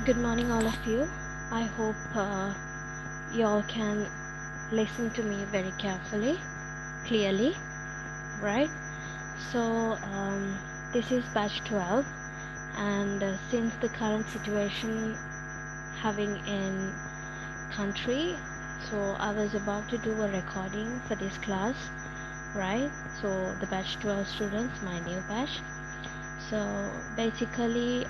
Good morning, all of you. I hope you all can listen to me very carefully, clearly, right? So, this is batch 12, and since the current situation having in country, so I was about to do a recording for this class, right? So, the batch 12 students, my new batch. So, basically,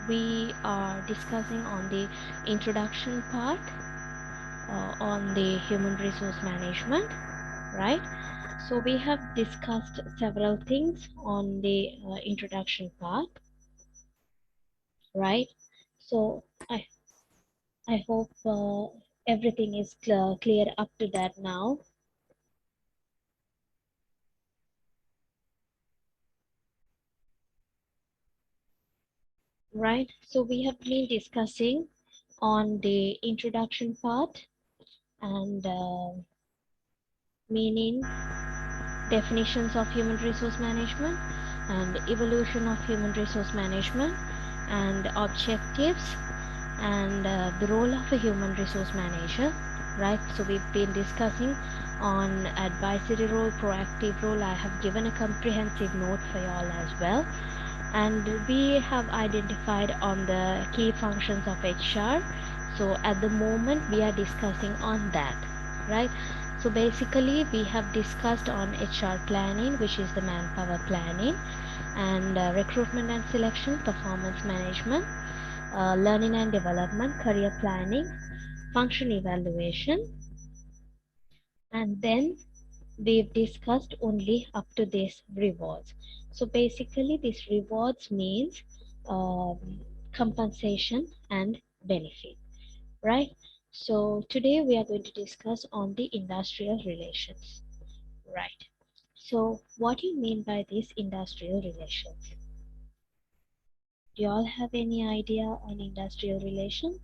we are discussing on the introduction part on the human resource management, right? So we have discussed several things on the introduction part, right? So I hope everything is clear up to that now, right? So we have been discussing on the introduction part and meaning, definitions of human resource management, and evolution of human resource management, and objectives, and the role of a human resource manager, right? So we've been discussing on advisory role, proactive role. I have given a comprehensive note for you all as well, and we have identified on the key functions of HR. So at the moment we are discussing on that, right? So basically we have discussed on HR planning, which is the manpower planning, and recruitment and selection, performance management, learning and development, career planning, function evaluation, and then we've discussed only up to this rewards. So basically this rewards means compensation and benefit, right? So today we are going to discuss on the industrial relations, right? So what do you mean by these industrial relations? Do you all have any idea on industrial relations?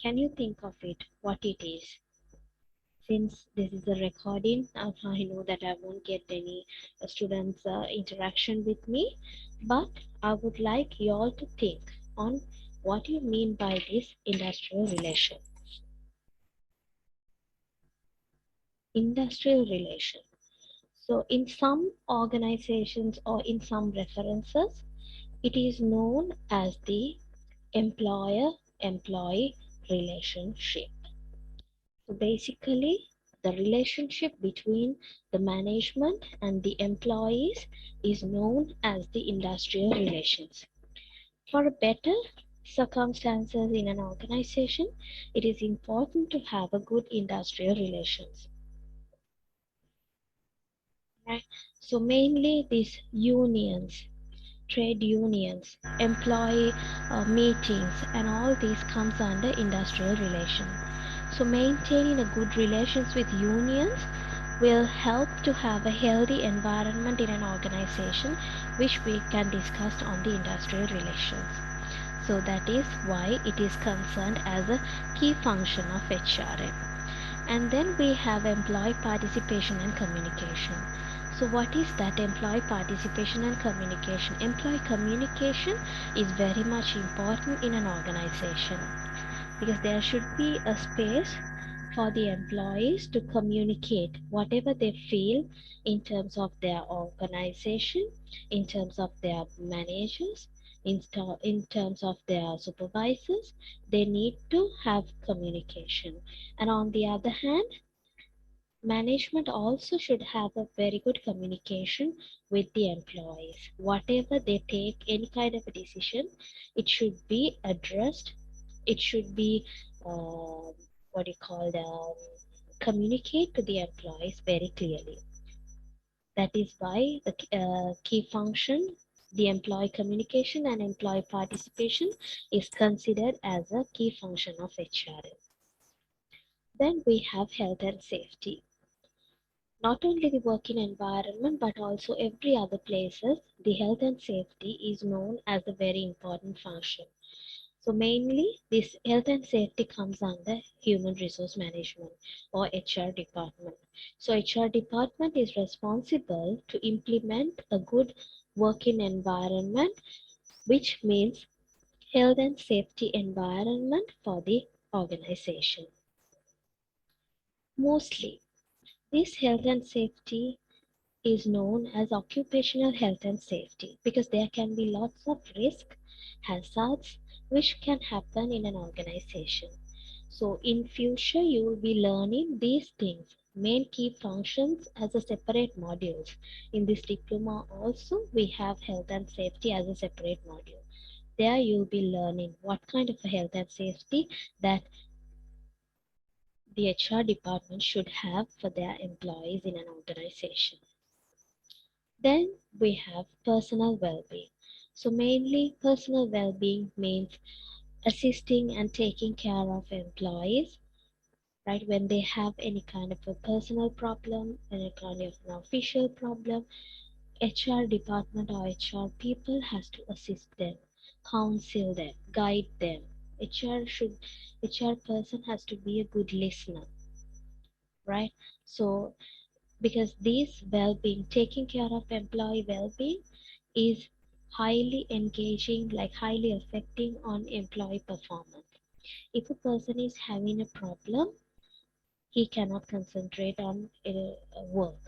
Can you think of it, what it is? Since this is a recording, I know that I won't get any students interaction with me, but I would like you all to think on what you mean by this industrial relation. Industrial relation. So in some organizations or in some references, it is known as the employer-employee relationship. So basically, the relationship between the management and the employees is known as the industrial relations. For a better circumstances in an organization, it is important to have a good industrial relations. Right? So mainly these unions, trade unions, employee meetings, and all these comes under industrial relations. So maintaining a good relations with unions will help to have a healthy environment in an organization, which we can discuss on the industrial relations. So that is why it is concerned as a key function of HRM. And then we have employee participation and communication. So what is that employee participation and communication? Employee communication is very much important in an organization, because there should be a space for the employees to communicate whatever they feel in terms of their organization, in terms of their managers, in terms of their supervisors. They need to have communication. And on the other hand, management also should have a very good communication with the employees. Whatever they take, any kind of a decision, it should be addressed. It should be what you call communicate to the employees very clearly. That is why the key function, the employee communication and employee participation, is considered as a key function of HRM. Then we have health and safety. Not only the working environment, but also every other places, the health and safety is known as a very important function. So mainly this health and safety comes under human resource management or HR department. So HR department is responsible to implement a good working environment which means health and safety environment for the organization. Mostly, this health and safety is known as occupational health and safety because there can be lots of risk, hazards which can happen in an organization. So in future you will be learning these things, main key functions as a separate modules. In this diploma also we have health and safety as a separate module. There you'll be learning what kind of a health and safety that the HR department should have for their employees in an organization. Then we have personal well-being. So mainly personal well-being means assisting and taking care of employees, right? When they have any kind of a personal problem, any kind of an official problem, HR department or HR people has to assist them, counsel them, guide them. HR person has to be a good listener, right? So because this well-being, taking care of employee well-being is highly engaging, like highly affecting on employee performance. If a person is having a problem, he cannot concentrate on work,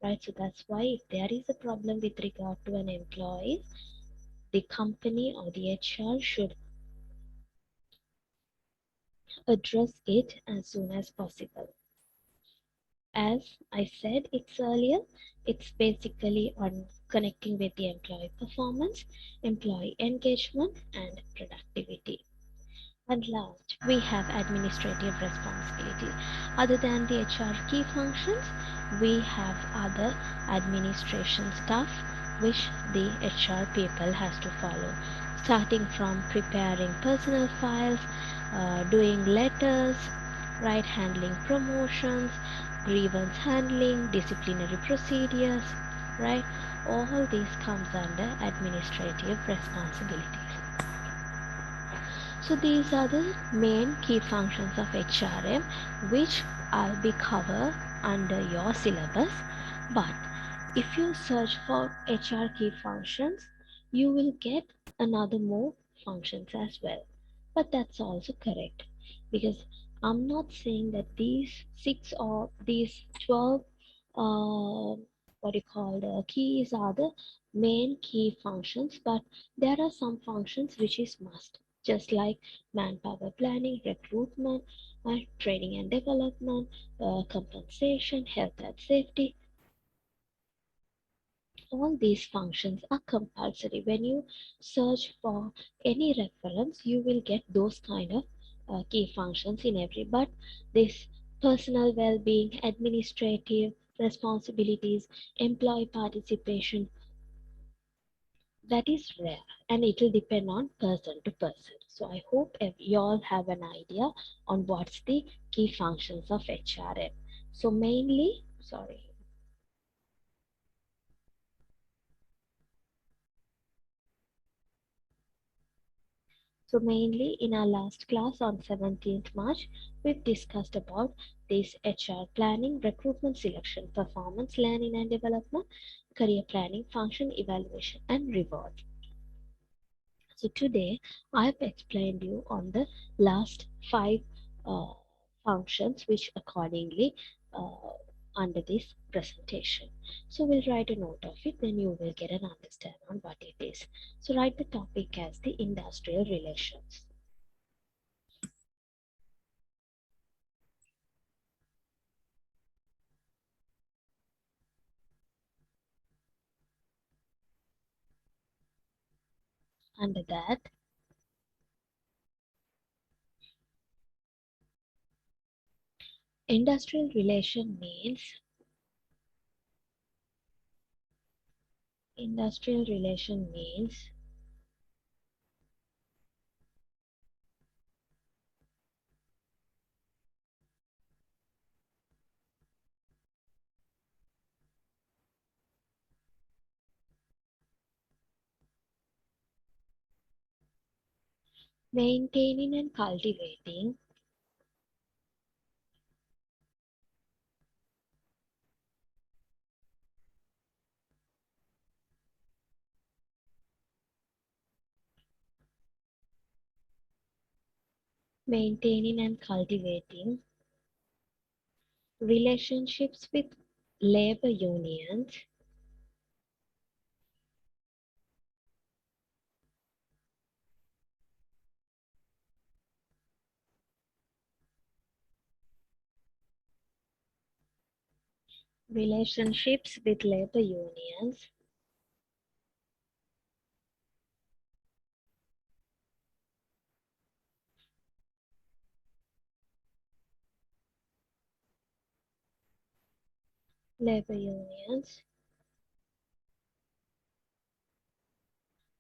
right? So that's why if there is a problem with regard to an employee, the company or the HR should address it as soon as possible. As I said it's earlier, it's basically on connecting with the employee performance, employee engagement, and productivity. And last, we have administrative responsibilities. Other than the HR key functions, we have other administration stuff which the HR people has to follow, starting from preparing personal files, doing letters, right, handling promotions, grievance handling, disciplinary procedures, right? All these comes under administrative responsibilities. So these are the main key functions of HRM which I'll be cover under your syllabus. But if you search for HR key functions, you will get another more functions as well. But that's also correct because I'm not saying that these 6 or these 12 what you call the keys are the main key functions, but there are some functions which is must, just like manpower planning, recruitment, training and development, compensation, health and safety. All these functions are compulsory. When you search for any reference, you will get those kind of key functions in every. But this personal well-being, administrative responsibilities, employee participation, that is rare and it will depend on person to person. So I hope you all have an idea on what's the key functions of HRM. So mainly, sorry. So mainly in our last class on 17th March, we've discussed about this HR planning, recruitment selection, performance learning and development, career planning, function evaluation and reward. So today I've explained you on the last 5 uh, functions which accordingly uh, under this presentation. So we'll write a note of it, then you will get an understanding on what it is. So write the topic as the industrial relations. Under that, industrial relation means industrial relation means maintaining and cultivating Maintaining and cultivating relationships with labor unions, relationships with labor unions, labor unions,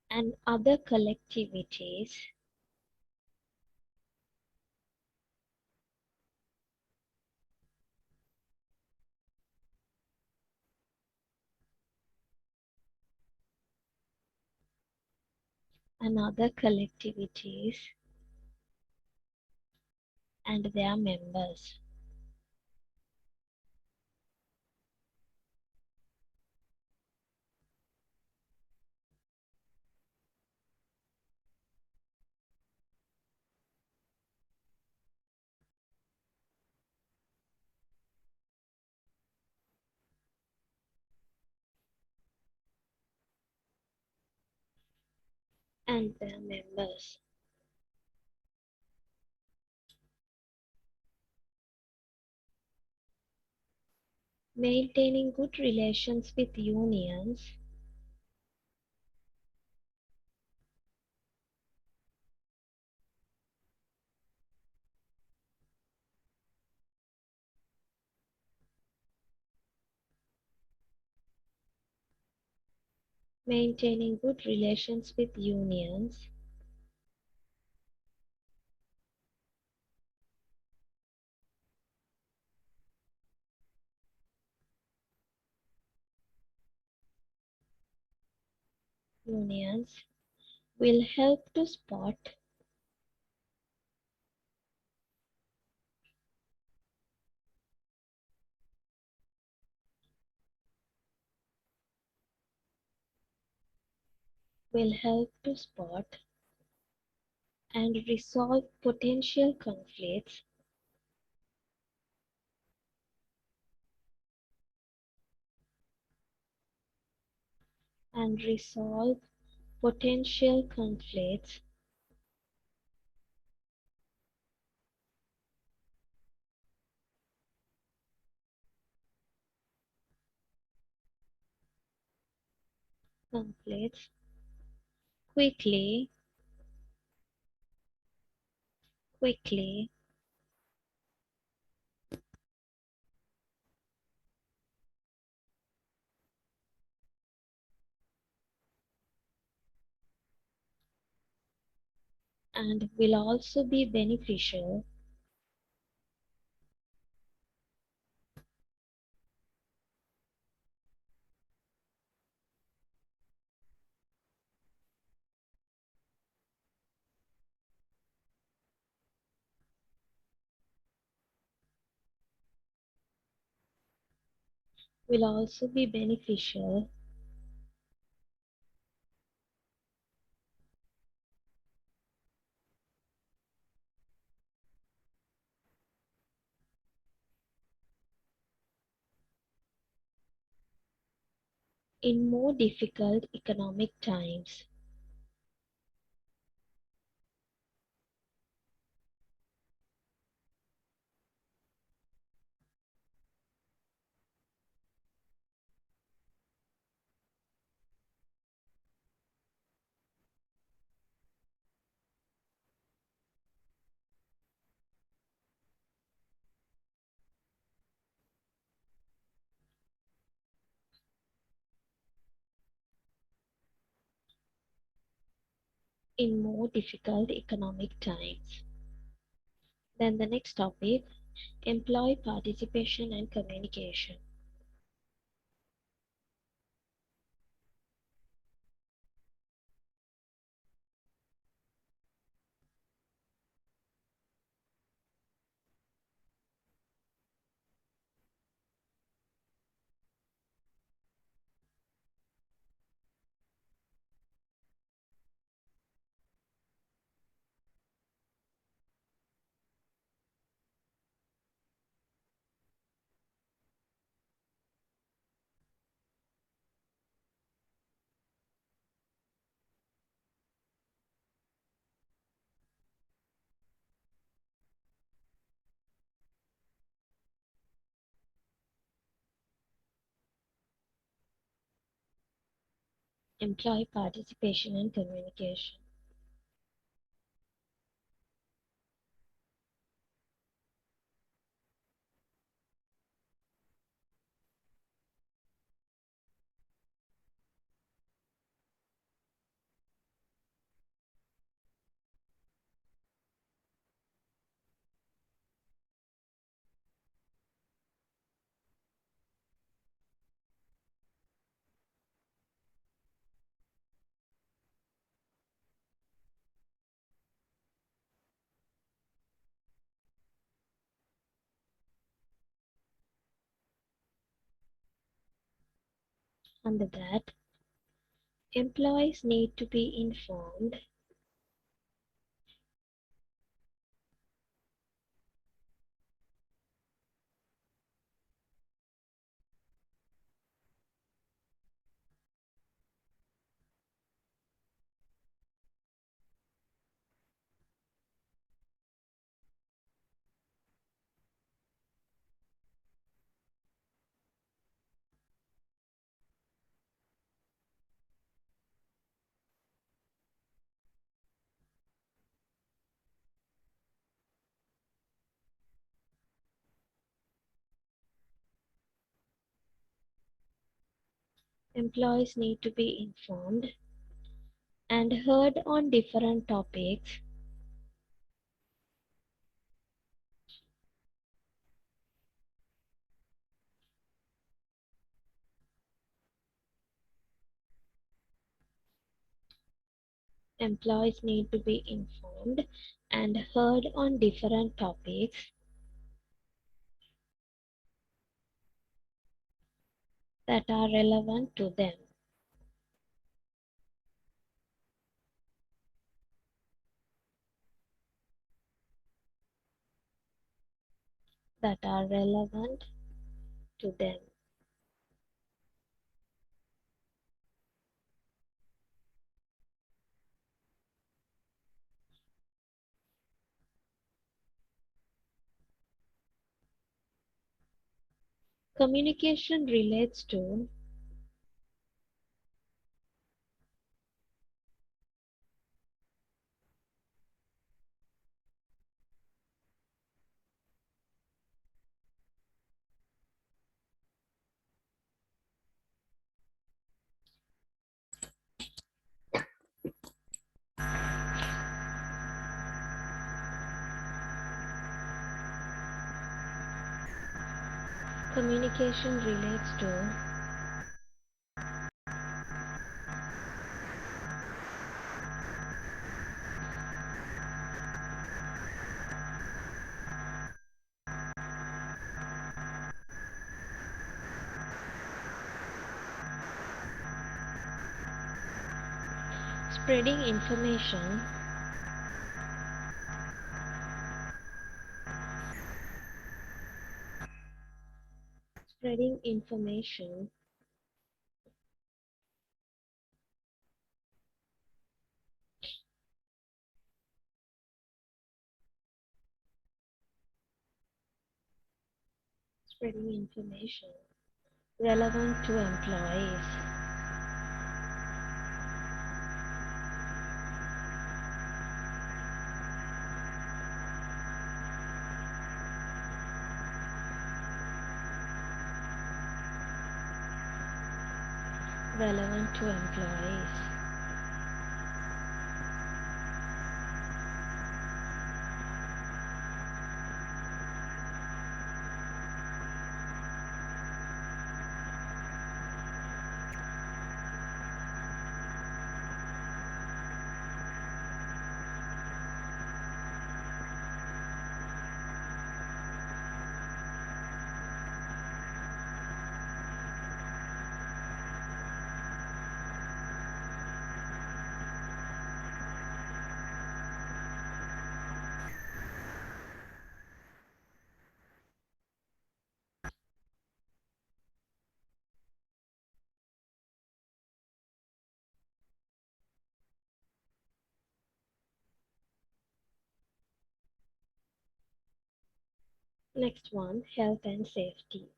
and other collectivities and other collectivities and their members. And their members. Maintaining good relations with unions, maintaining good relations with unions, unions will help to spot will help to spot and resolve potential conflicts and resolve potential conflicts conflicts quickly quickly and will also be beneficial will also be beneficial in more difficult economic times. In more difficult economic times. Then the next topic, employee participation and communication. employee participation and communication. Under that, employees need to be informed employees need to be informed and heard on different topics employees need to be informed and heard on different topics that are relevant to them, that are relevant to them. Communication relates to communication relates to spreading information spreading information spreading information relevant to employees, relevant to employees. Next one, health and safety.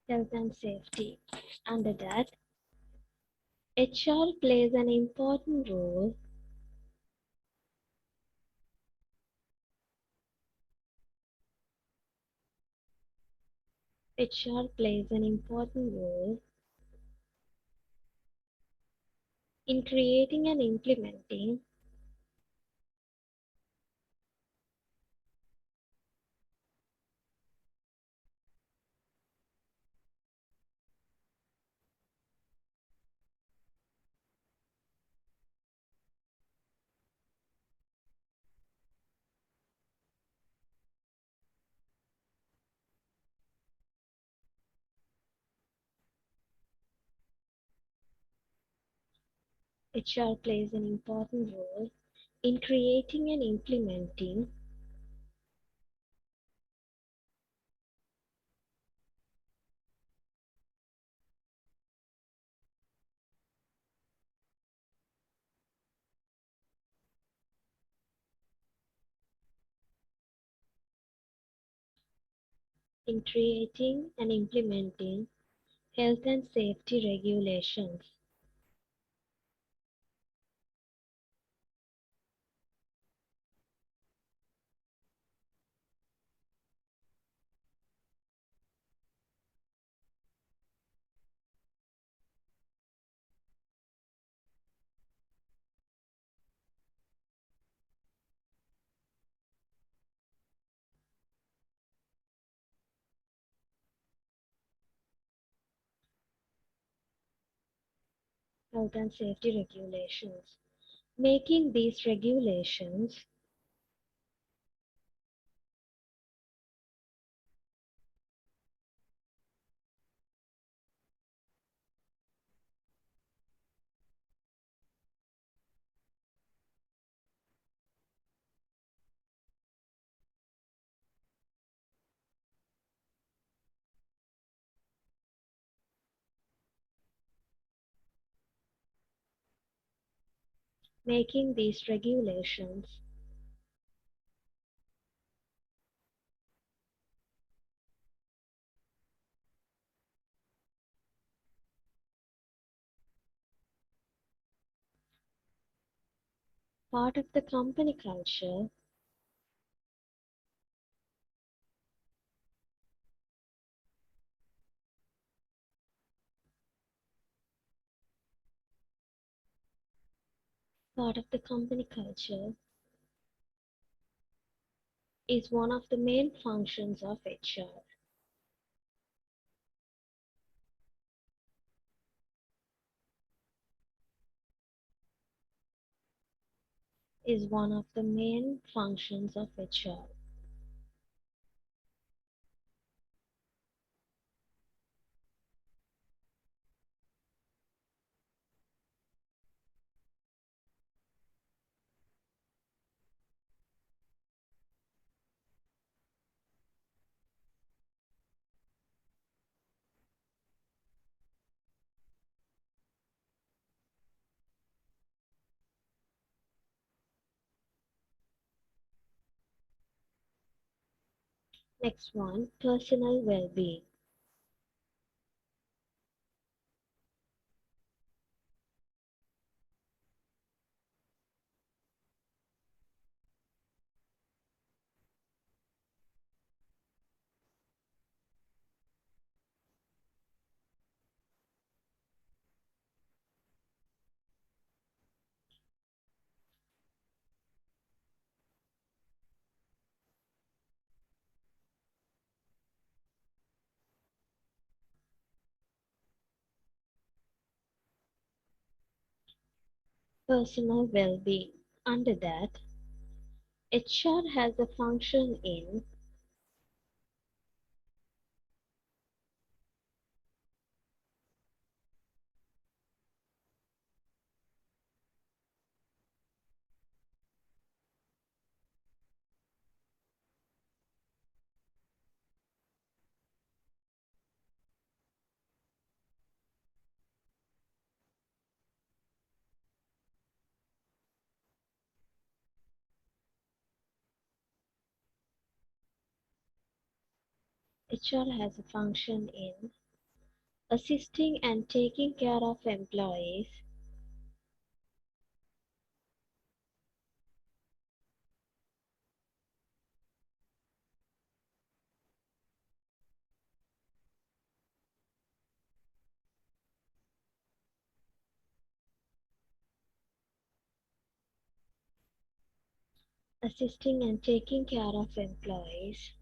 Health and safety. Under that, HR plays an important role. HR plays an important role in creating and implementing HR plays an important role in creating and implementing health and safety regulations. Health and safety regulations. Making these regulations making these regulations part of the company culture part of the company culture is one of the main functions of HR. Is one of the main functions of HR. Next one, personal well-being. Personal well-being. Under that, HR has a function in HR has a function in assisting and taking care of employees, assisting and taking care of employees,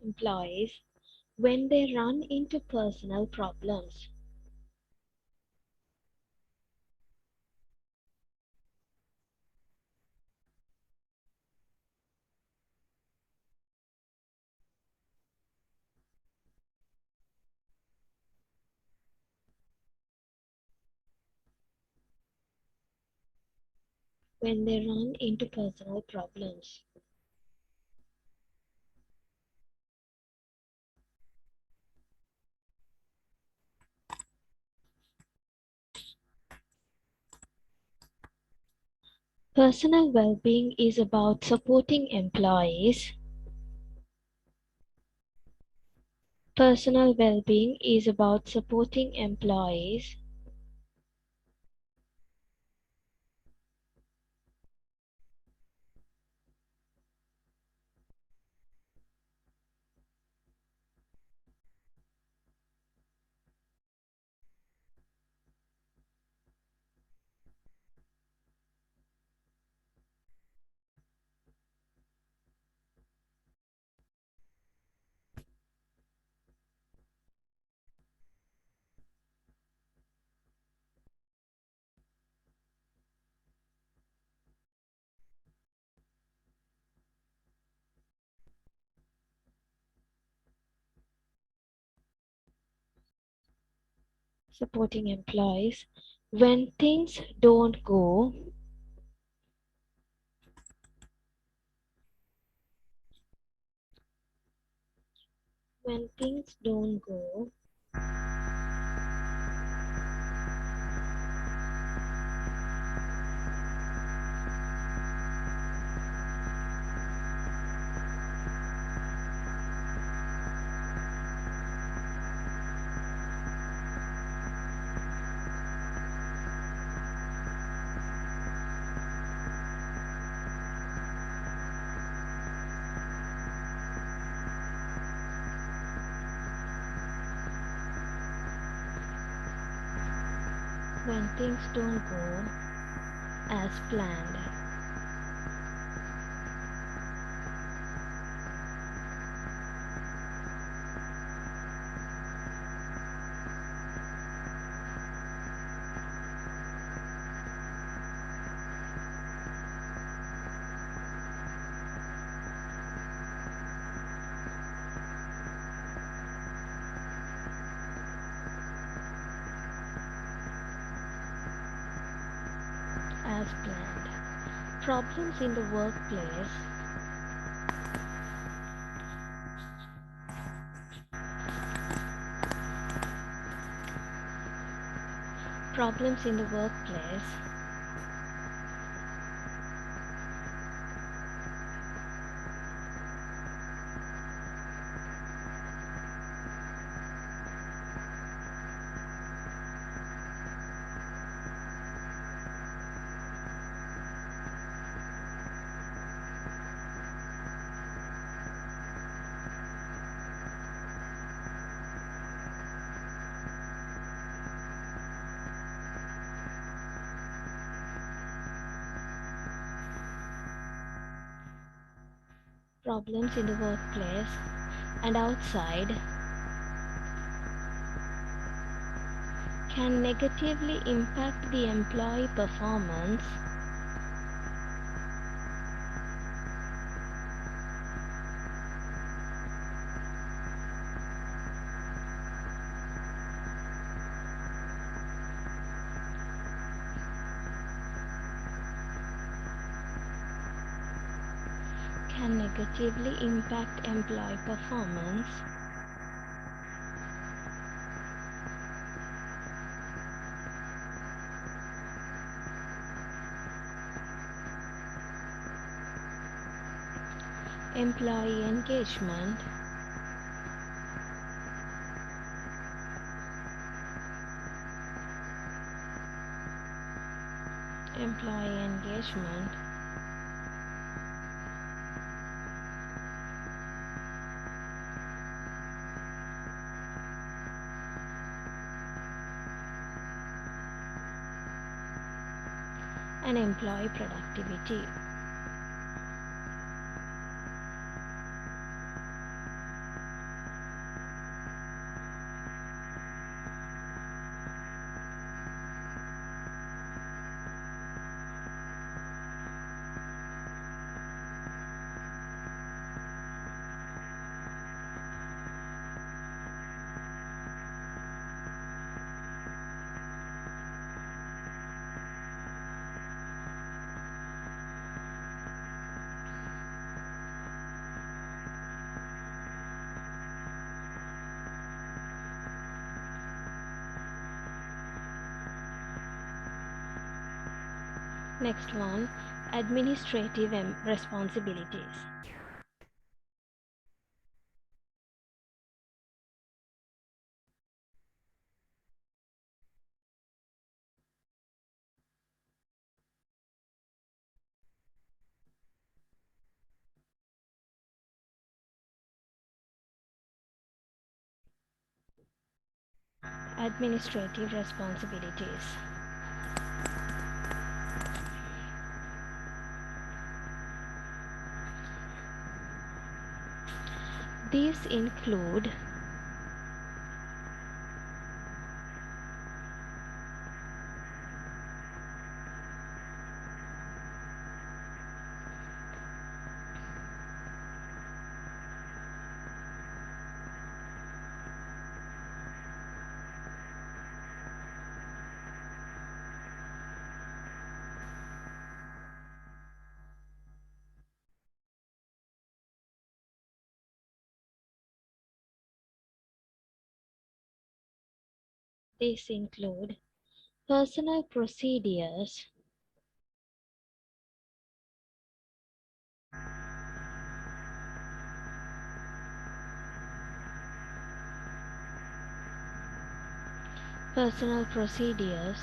employees when they run into personal problems, when they run into personal problems. Personal well-being is about supporting employees. Personal well-being is about supporting employees supporting employees when things don't go when things don't go when things don't go as planned. As planned. Problems in the workplace. Problems in the workplace. Problems in the workplace and outside can negatively impact the employee performance can negatively impact employee performance, employee engagement, employee engagement, and employee productivity. Next one, administrative responsibilities. Administrative responsibilities. These include these include personal procedures, personal procedures,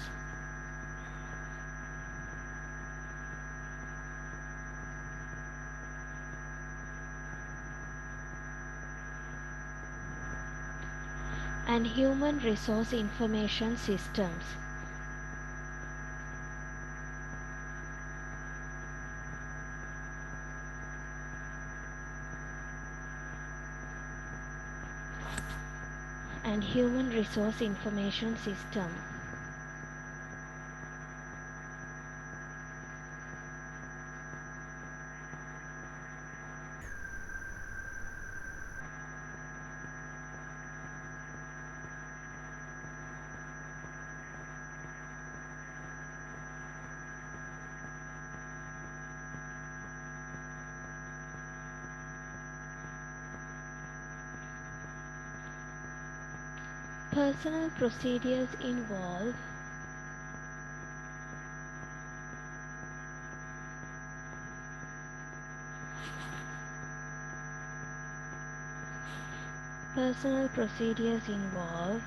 and human resource information systems. And human resource information system. Personal procedures involve personal procedures involve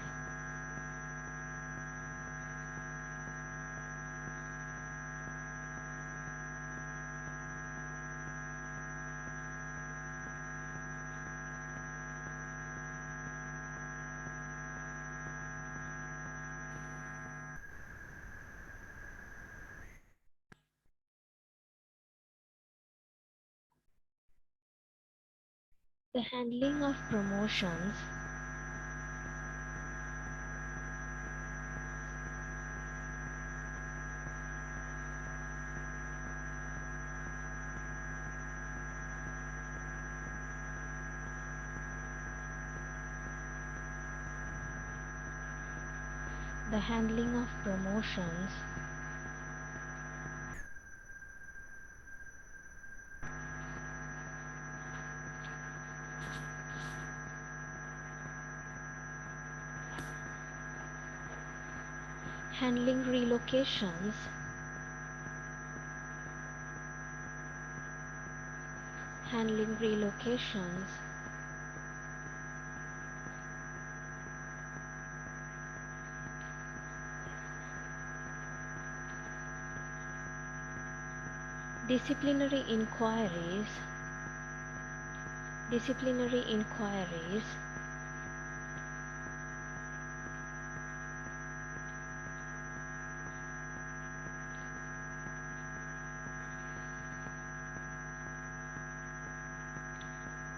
the handling of promotions, the handling of promotions, handling relocations, handling relocations, disciplinary inquiries, disciplinary inquiries,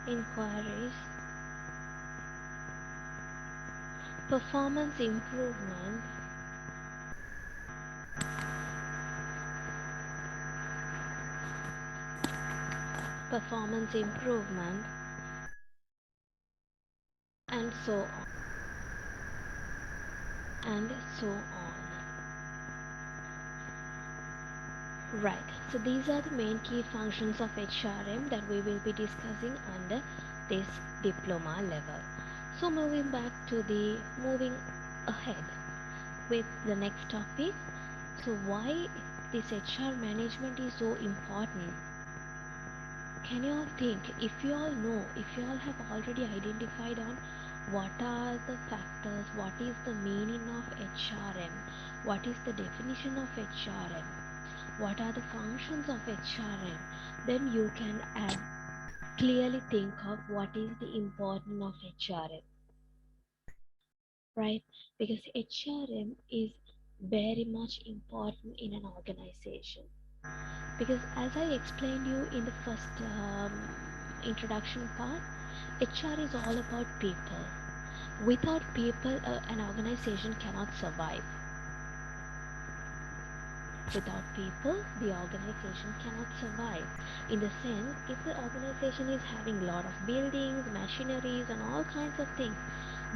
inquiries, performance improvement, performance improvement, and so on, and so on. Right, so these are the main key functions of HRM that we will be discussing under this diploma level. So moving ahead with the next topic. So why this HR management is so important? Can you all think, if you all know, if you all have already identified on what are the factors, what is the meaning of HRM, what is the definition of HRM, what are the functions of HRM, then you can clearly think of what is the importance of HRM, right? Because HRM is very much important in an organization. Because as I explained you in the first introduction part, HR is all about people. Without people, an organization cannot survive. Without people, the organization cannot survive. In the sense, if the organization is having a lot of buildings, machineries, and all kinds of things,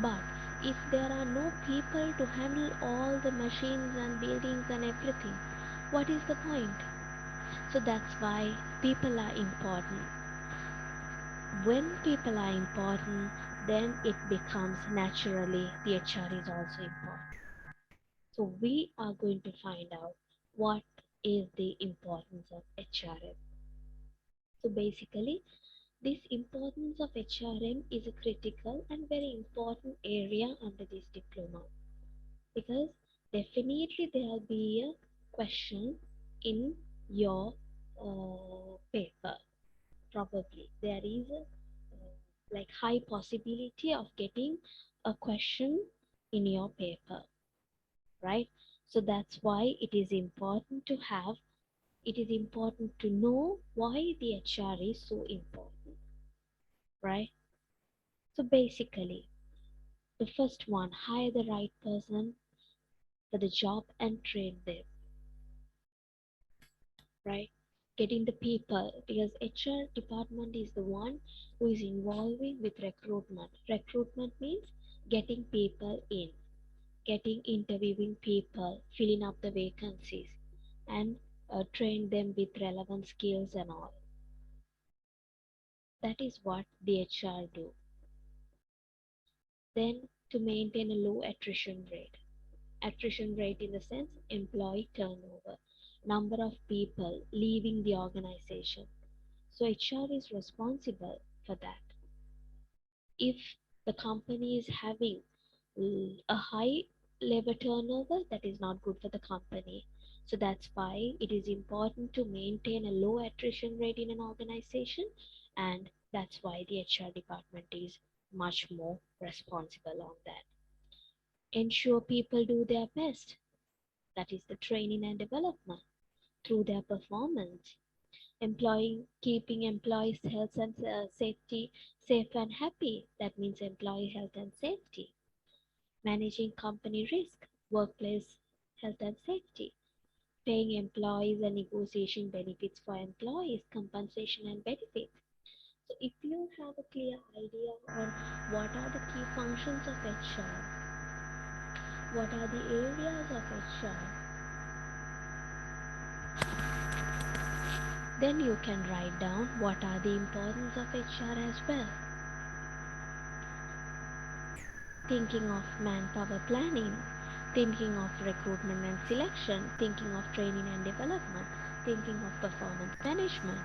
but if there are no people to handle all the machines and buildings and everything, what is the point? So that's why people are important. When people are important, then it becomes naturally the HR is also important. So we are going to find out what is the importance of HRM. So basically, this importance of HRM is a critical and very important area under this diploma, because definitely there will be a question in your paper. Probably there is a like high possibility of getting a question in your paper, right? So that's why it is important to know why the HR is so important, right? So basically, the first one, hire the right person for the job and train them, right? Getting the people, because HR department is the one who is involving with recruitment. Recruitment means getting people in, getting interviewing people, filling up the vacancies, and train them with relevant skills and all. That is what the HR do. Then to maintain a low attrition rate. Attrition rate in the sense employee turnover, number of people leaving the organization. So HR is responsible for that. If the company is having a high labor turnover, that is not good for the company. So that's why it is important to maintain a low attrition rate in an organization, and that's why the HR department is much more responsible on that. Ensure people do their best, that is the training and development through their performance. Keeping employees' health and safety safe and happy, that means employee health and safety. Managing company risk, workplace health and safety, paying employees and negotiation benefits for employees, compensation and benefits. So if you have a clear idea on what are the key functions of HR, what are the areas of HR, then you can write down what are the importance of HR as well. Thinking of manpower planning, thinking of recruitment and selection, thinking of training and development, thinking of performance management,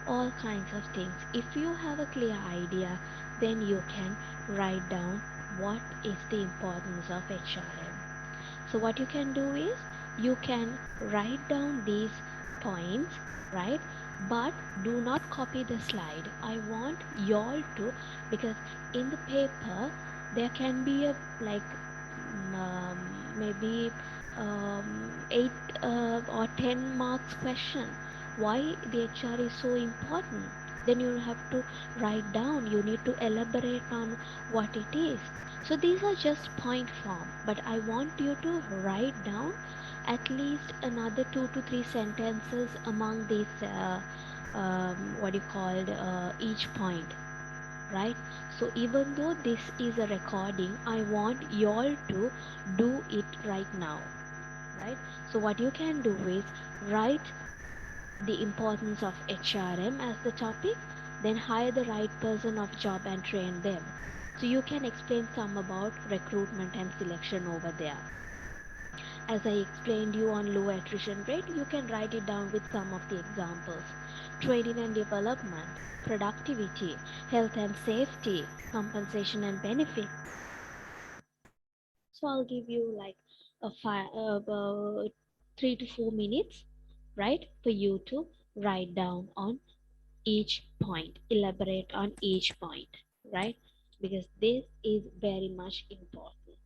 all kinds of things. If you have a clear idea, then you can write down what is the importance of HRM. So what you can do is you can write down these points, right? But do not copy the slide. I want y'all to, because in the paper there can be a like maybe 8 or 10 marks question. Why the HR is so important? Then you have to write down. You need to elaborate on what it is. So these are just point form, but I want you to write down at least another 2 to 3 sentences among these what you called each point, right? So even though this is a recording, I want y'all to do it right now, right? So what you can do is write the importance of HRM as the topic, then hire the right person of job and train them. So you can explain some about recruitment and selection over there. As I explained you on low attrition rate, you can write it down with some of the examples. Training and development, productivity, health and safety, compensation and benefit. So I'll give you like about 3 to 4 minutes, right, for you to write down on each point, elaborate on each point, right? Because this is very much important.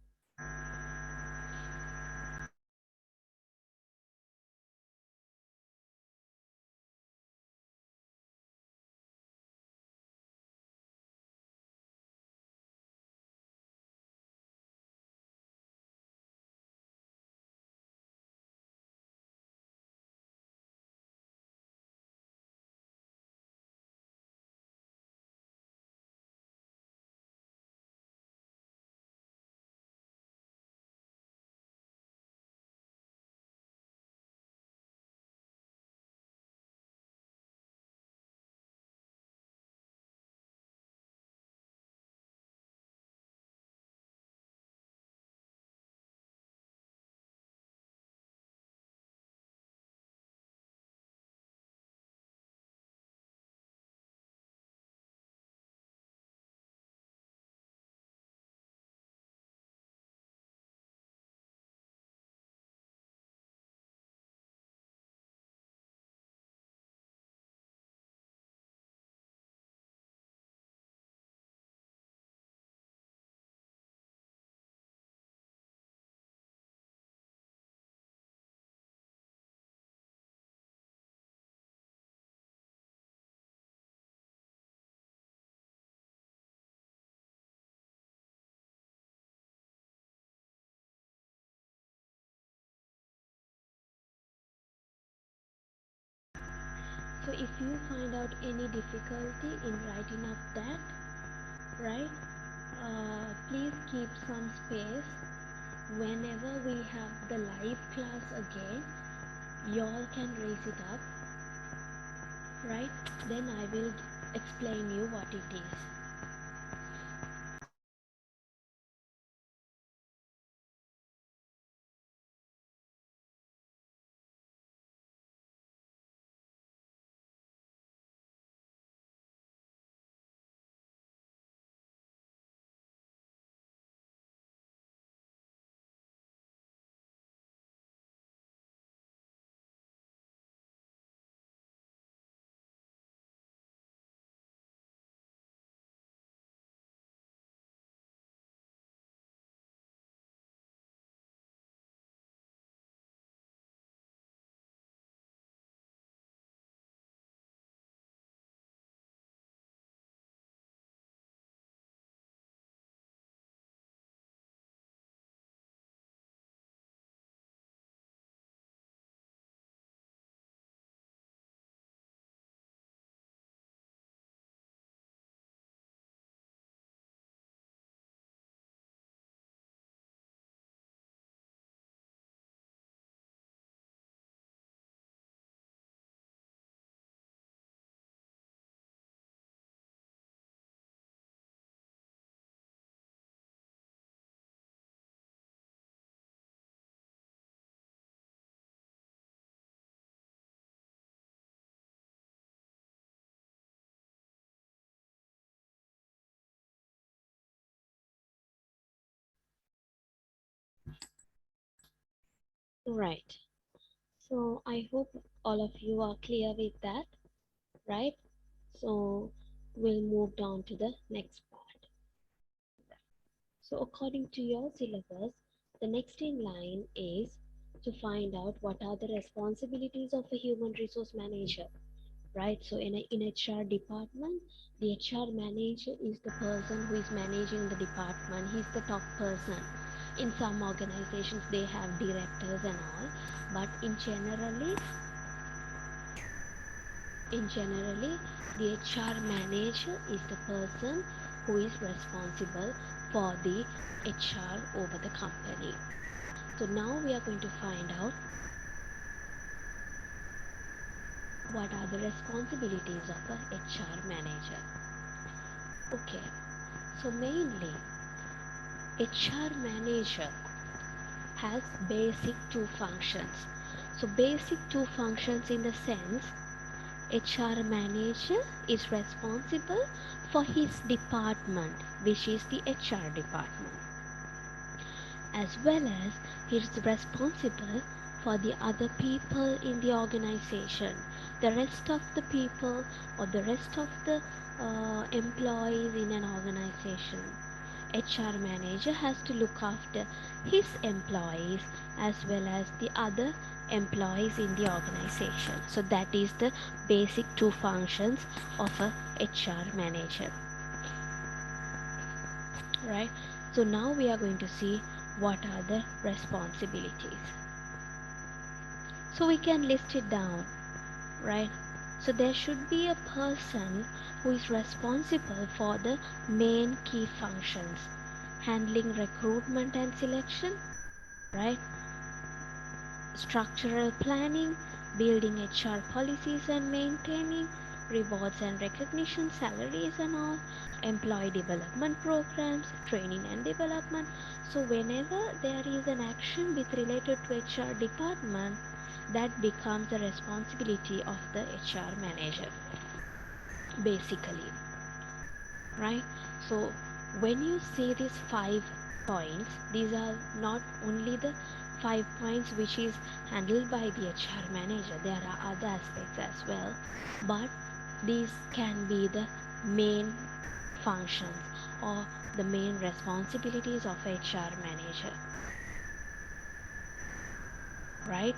So if you find out any difficulty in writing up that, right, please keep some space. Whenever we have the live class again, y'all can raise it up, right? Then I will explain you what it is. Right. So I hope all of you are clear with that, right? So we'll move down to the next part. So according to your syllabus, the next in line is to find out what are the responsibilities of a human resource manager, right? So in HR department, the HR manager is the person who is managing the department. He's the top person. In some organizations, they have directors and all, but in generally, the HR manager is the person who is responsible for the HR over the company. So now we are going to find out what are the responsibilities of a HR manager. Okay, so mainly HR manager has basic two functions. So basic two functions in the sense HR manager is responsible for his department, which is the HR department, as well as he is responsible for the other people in the organization. The rest of the people or the rest of the employees in an organization. HR manager has to look after his employees as well as the other employees in the organization. So that is the basic two functions of a HR manager, right? So now we are going to see what are the responsibilities. So we can list it down, right? So there should be a person who is responsible for the main key functions, handling recruitment and selection, right? Structural planning, building HR policies and maintaining, rewards and recognition, salaries and all, employee development programs, training and development. So whenever there is an action with related to HR department, that becomes the responsibility of the HR manager, basically, right? So when you see these 5 points, these are not only the 5 points which is handled by the HR manager, there are other aspects as well, but these can be the main functions or the main responsibilities of HR manager, right?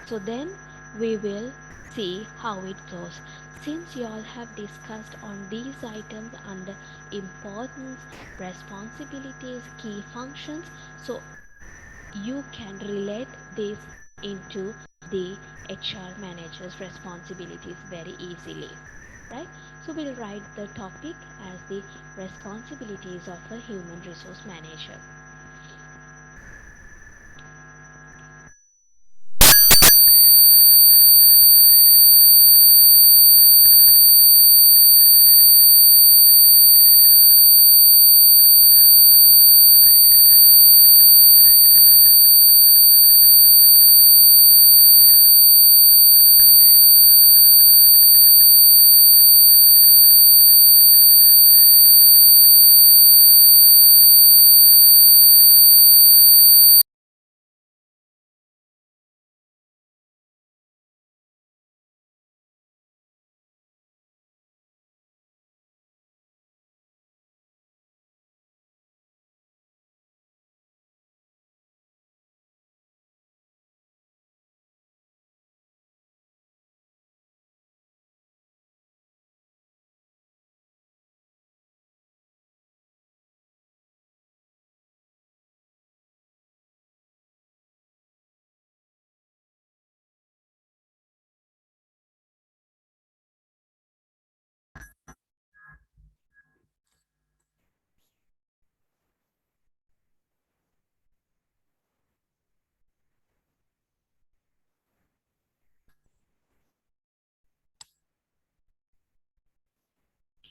So then we will see how it goes. Since you all have discussed on these items under importance, responsibilities, key functions, so you can relate this into the HR manager's responsibilities very easily, right? So we'll write the topic as the responsibilities of a human resource manager.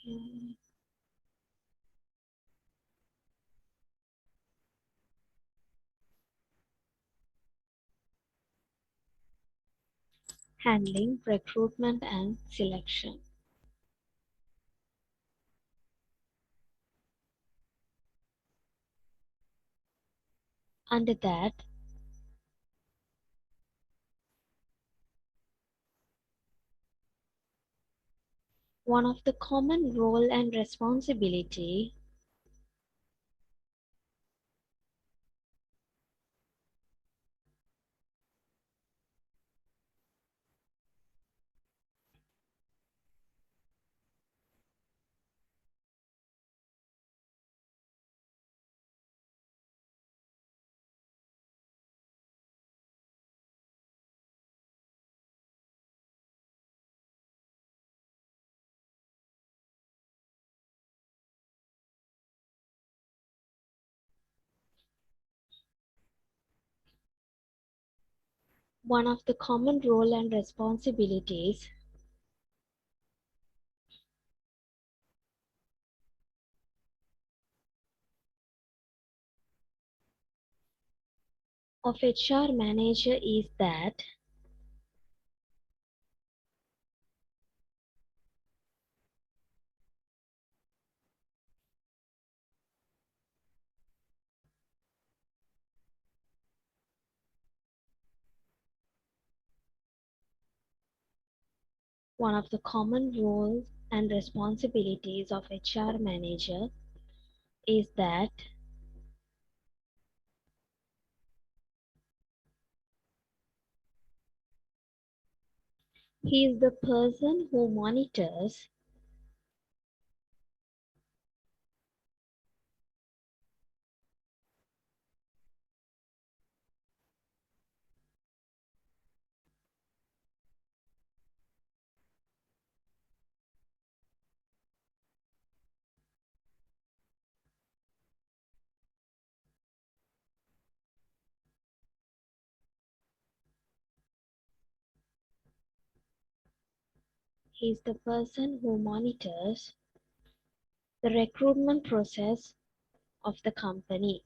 Okay. Handling recruitment and selection. Under that, One of the common role and responsibility One of the common role and responsibilities of HR manager is that one of the common roles and responsibilities of HR manager is that he is the person who monitors he is the person who monitors the recruitment process of the company.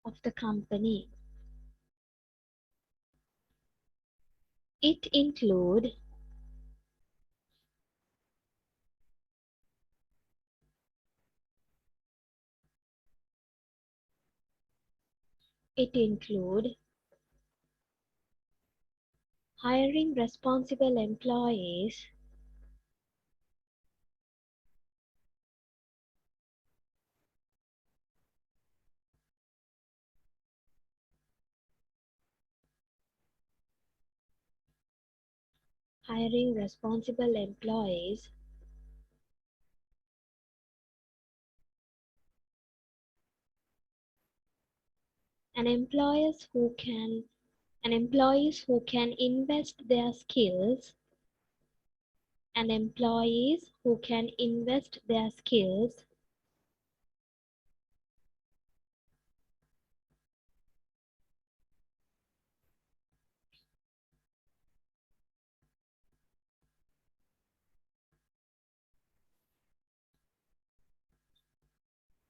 Of the company. It include it include hiring responsible employees, hiring responsible employees, and employees who can invest their skills and employees who can invest their skills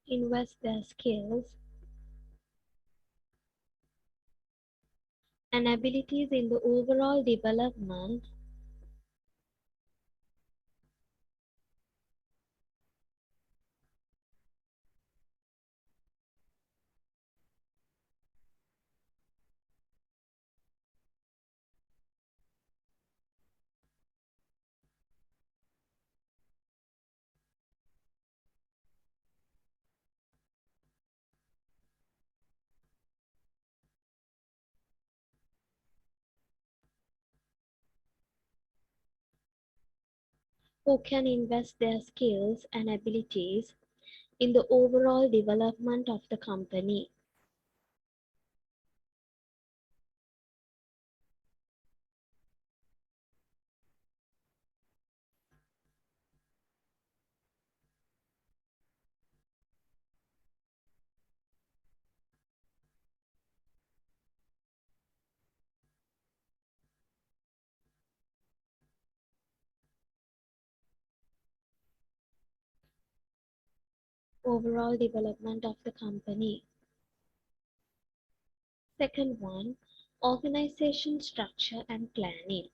invest their skills and abilities in the overall development who can invest their skills and abilities in the overall development of the company. overall development of the company. Second one, organization structure and planning.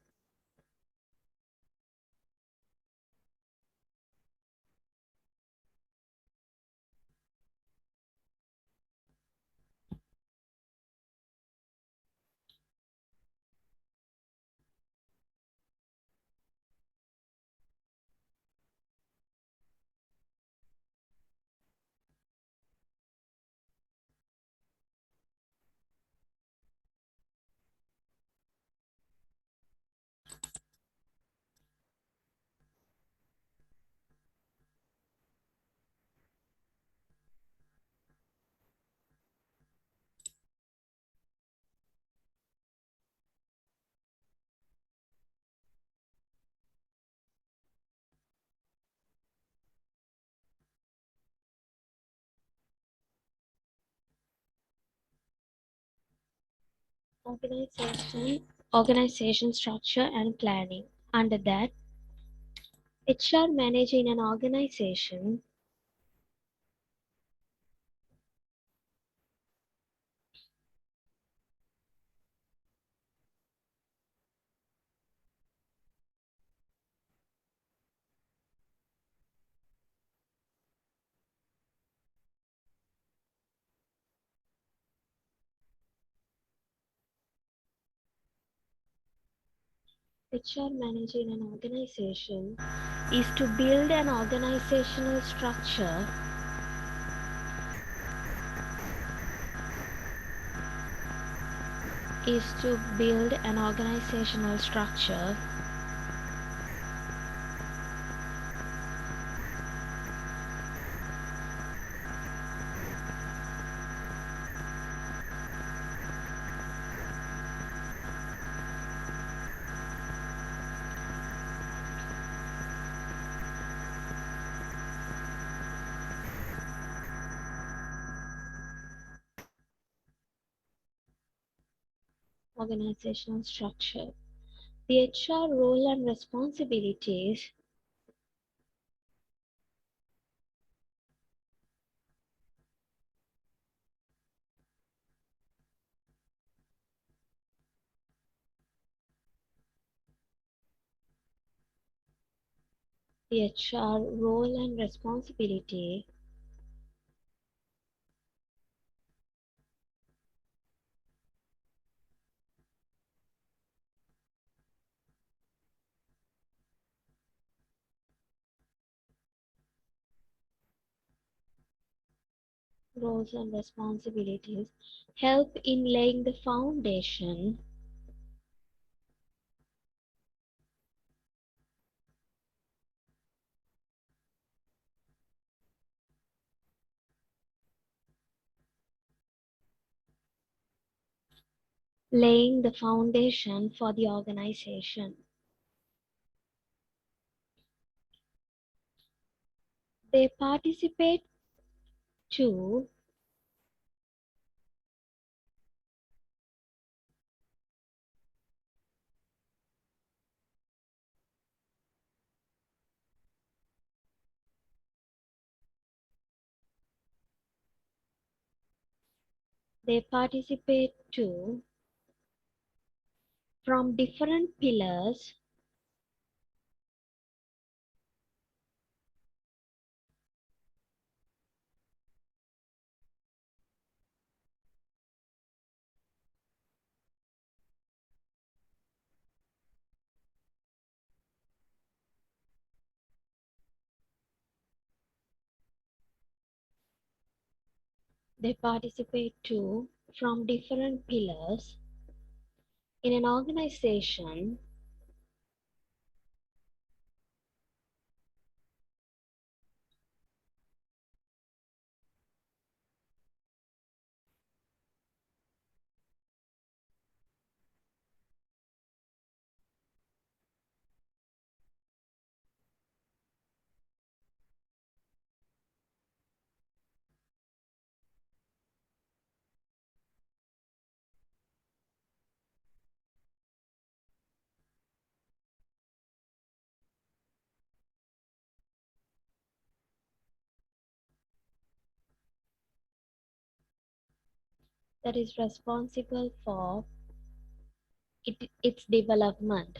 Organization structure and planning. Under that, HR manager in an organization HR manager in an organization is to build an organizational structure is to build an organizational structure organizational structure. The HR role and responsibilities. The HR role and responsibility. Roles and responsibilities help in laying the foundation. Laying the foundation for the organization. They participate to they participate to from different pillars. They participate to from different pillars in an organization. that is responsible for its development.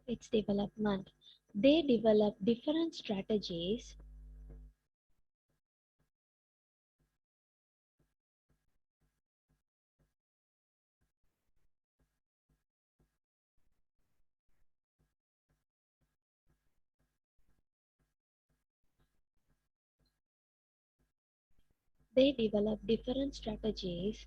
Its development. They develop different strategies. They develop different strategies.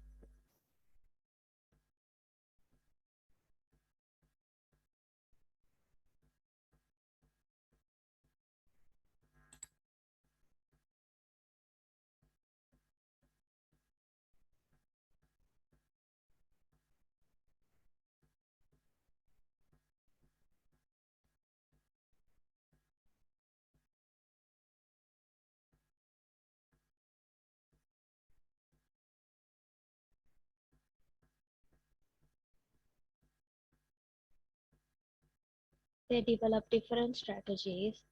They develop different strategies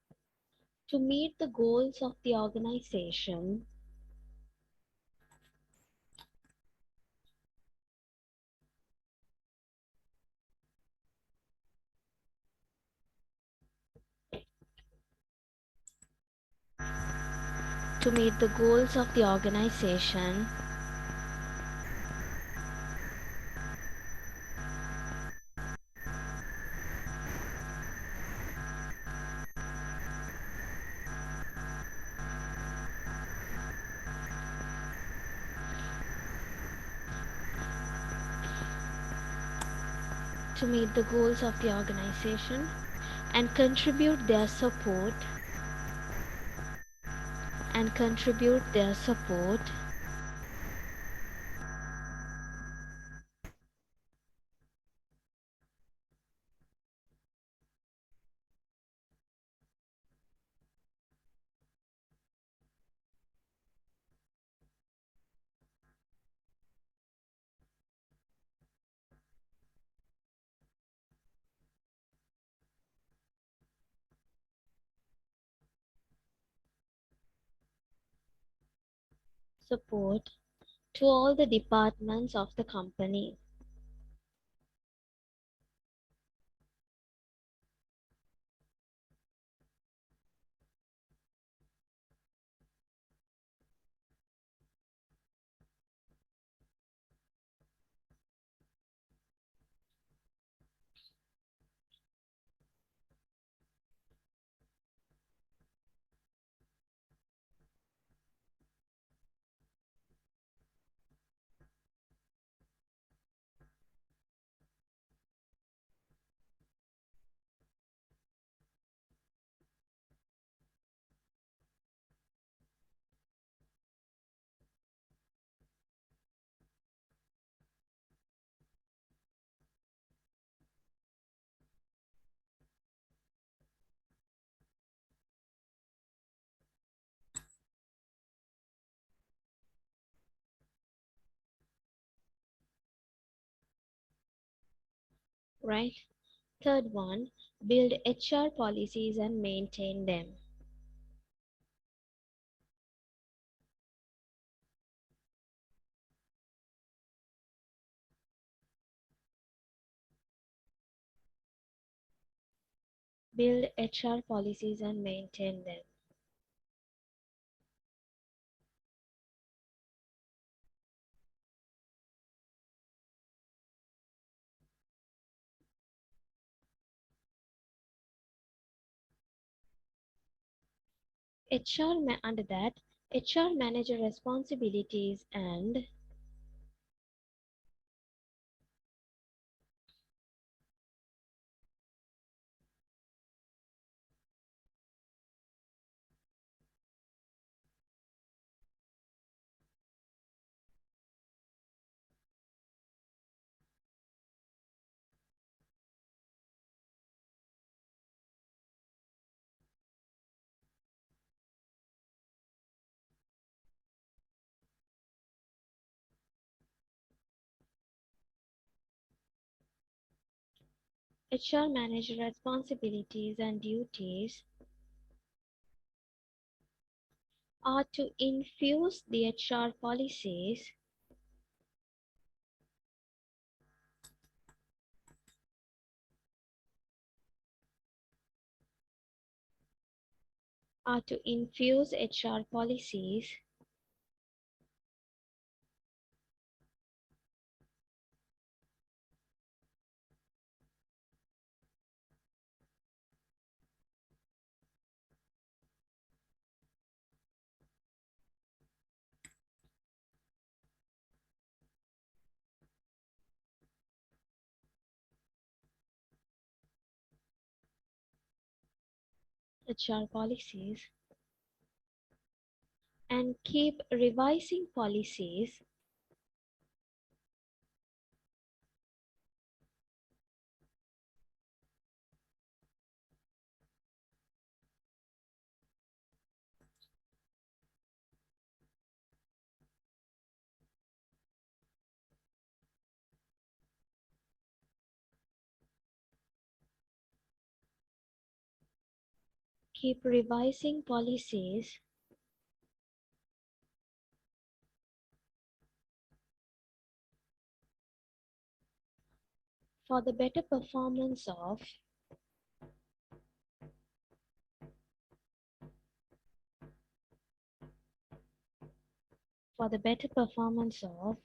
to meet the goals of the organization. To meet the goals of the organization. To meet the goals of the organization and contribute their support. Support to all the departments of the company. Right? Third one, build HR policies and maintain them. Build HR policies and maintain them. Under that, HR manager responsibilities and HR manager responsibilities and duties are to infuse the HR policies are to infuse HR policies HR policies and keep revising policies keep revising policies for the better performance of for the better performance of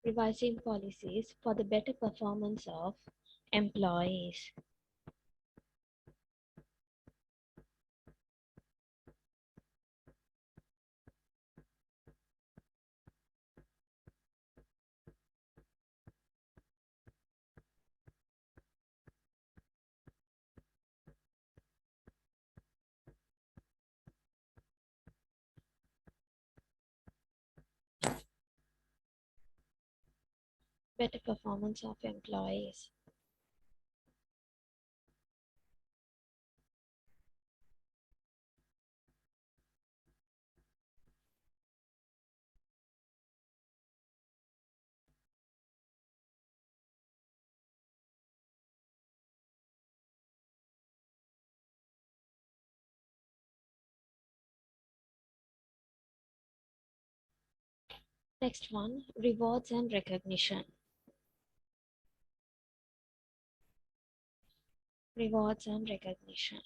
revising policies for the better performance of employees. Better performance of employees. Next one, rewards and recognition. Rewards and recognition.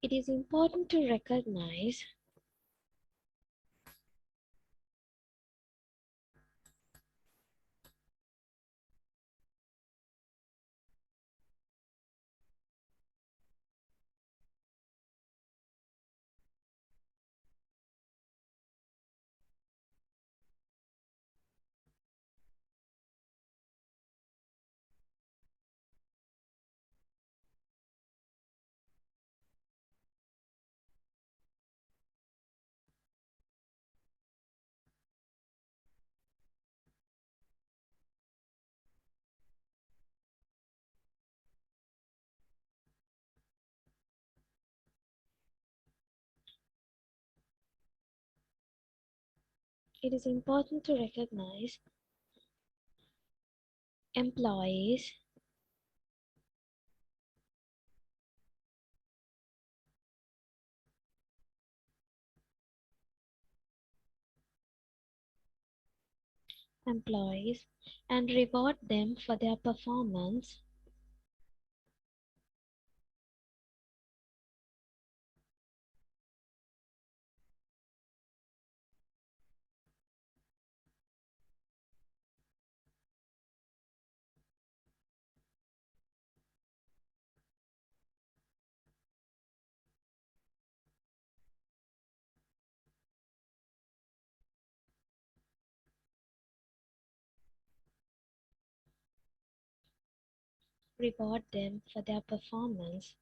It is important to recognize it is important to recognize employees employees and reward them for their performance reward them for their performance,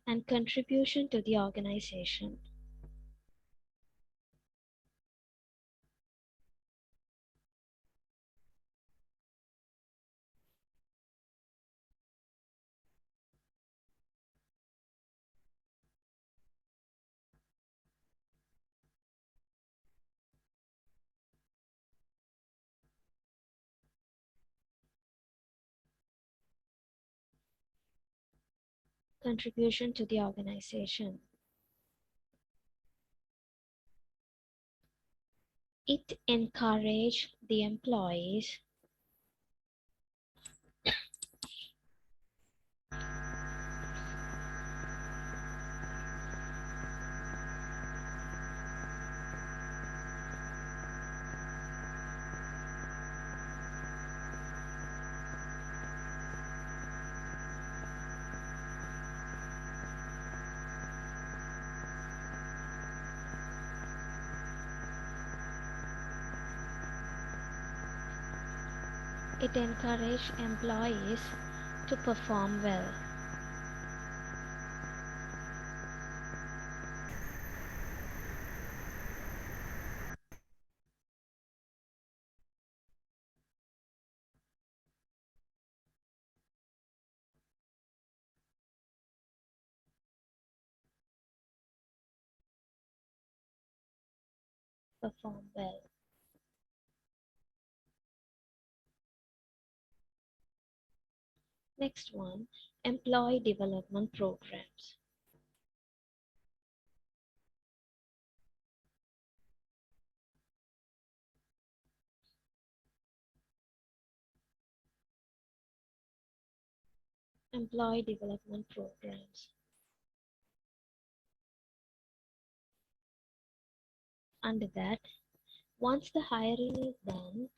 and contribution to the organization. Contribution to the organization. It encouraged the employees it encouraged employees to perform well. Perform well. Next one, employee development programs. Employee development programs. Under that, once the hiring is done,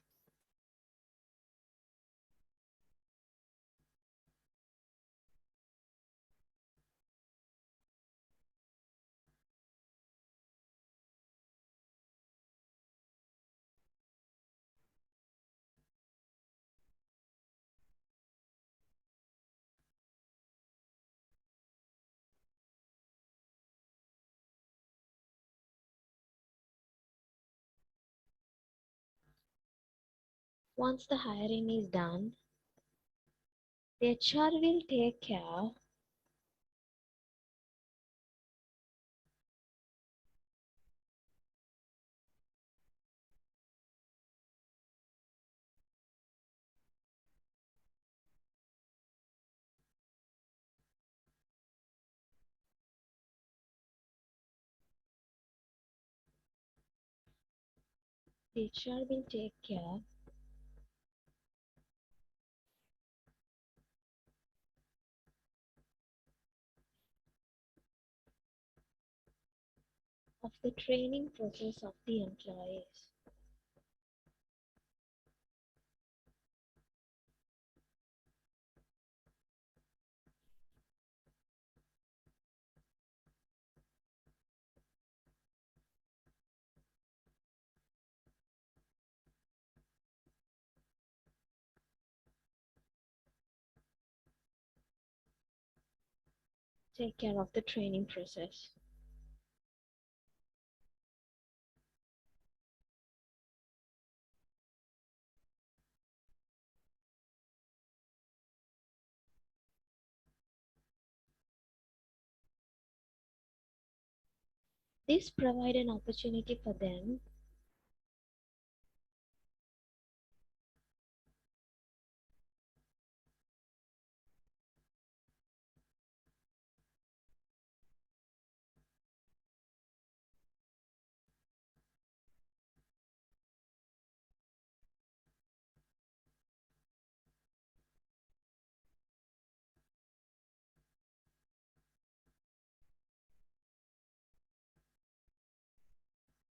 once the hiring is done, the HR will take care the HR will take care of the training process of the employees. Take care of the training process. This provide an opportunity for them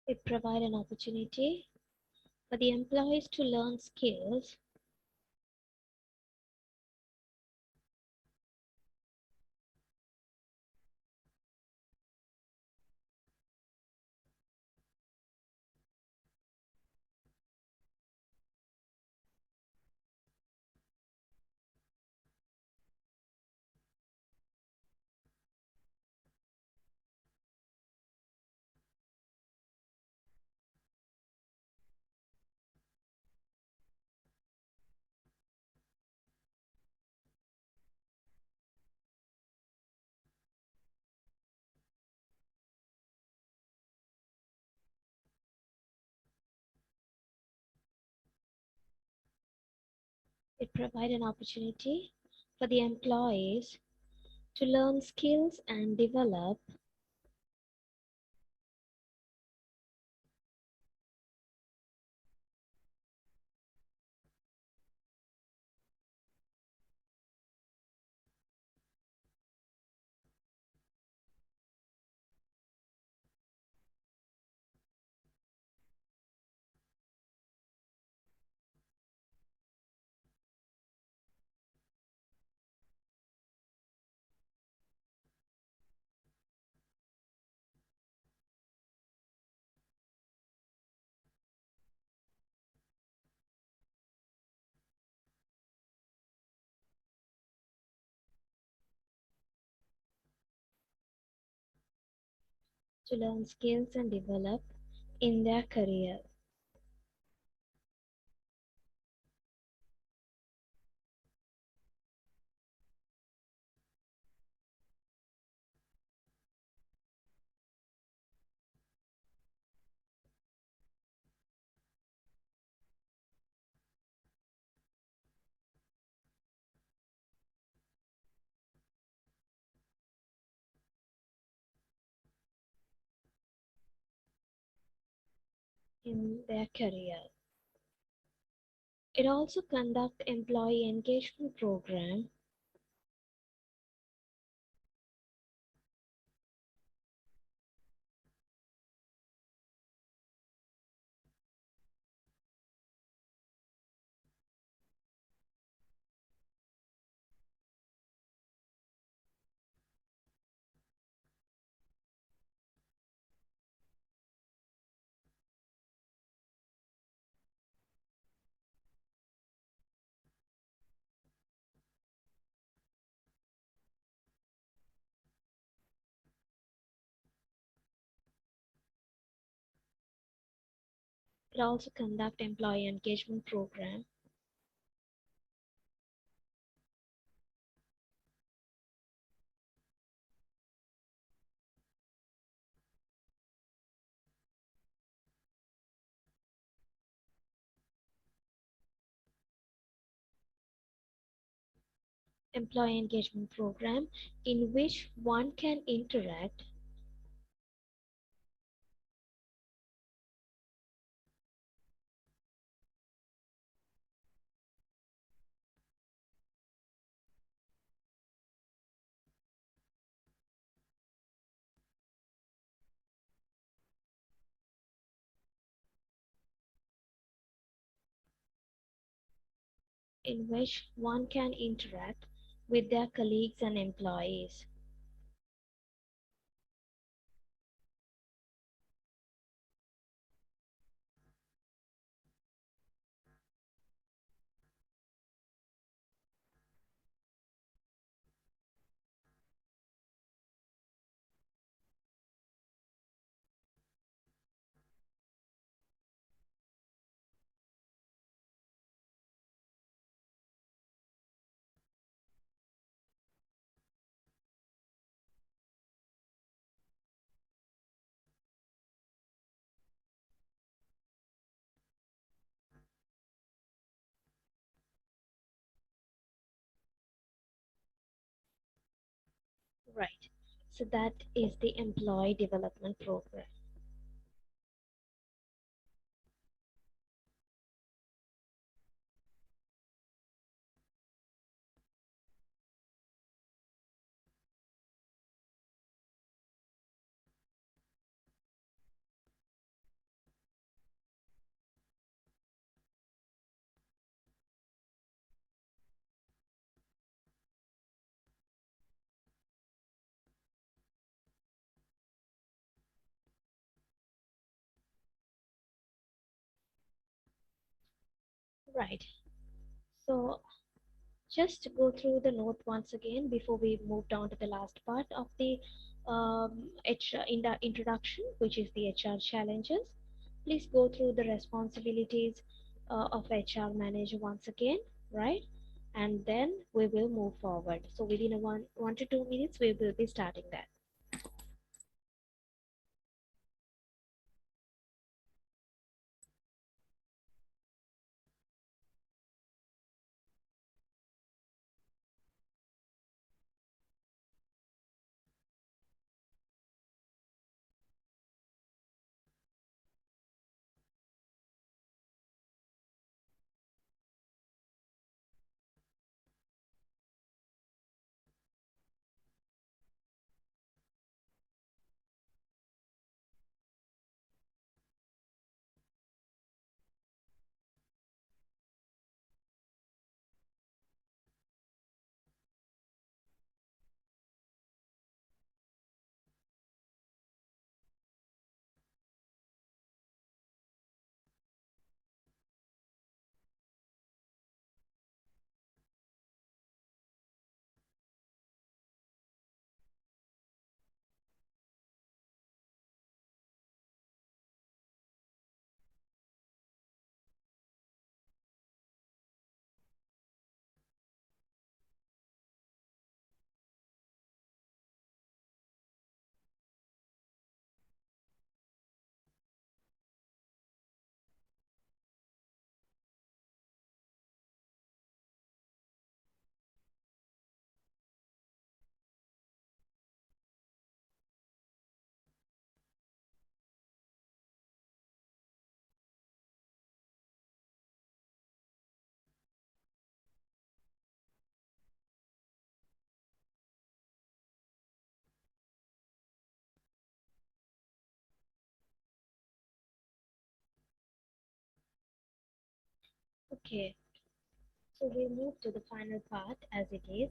It provides an opportunity for the employees to learn skills. It provides an opportunity for the employees to learn skills and develop skills and develop in their career. In their career. It also conduct employee engagement program It also conduct employee engagement program employee engagement program in which one can interact in which one can interact with their colleagues and employees. Right. So that is the employee development program. Right. So just to go through the note once again before we moved on to the last part of the HR in the introduction, which is the HR challenges. Please go through the responsibilities of HR manager once again, right? And then we will move forward. So within a 1 to 2 minutes, we will be starting that. Okay, so we'll move to the final part as it is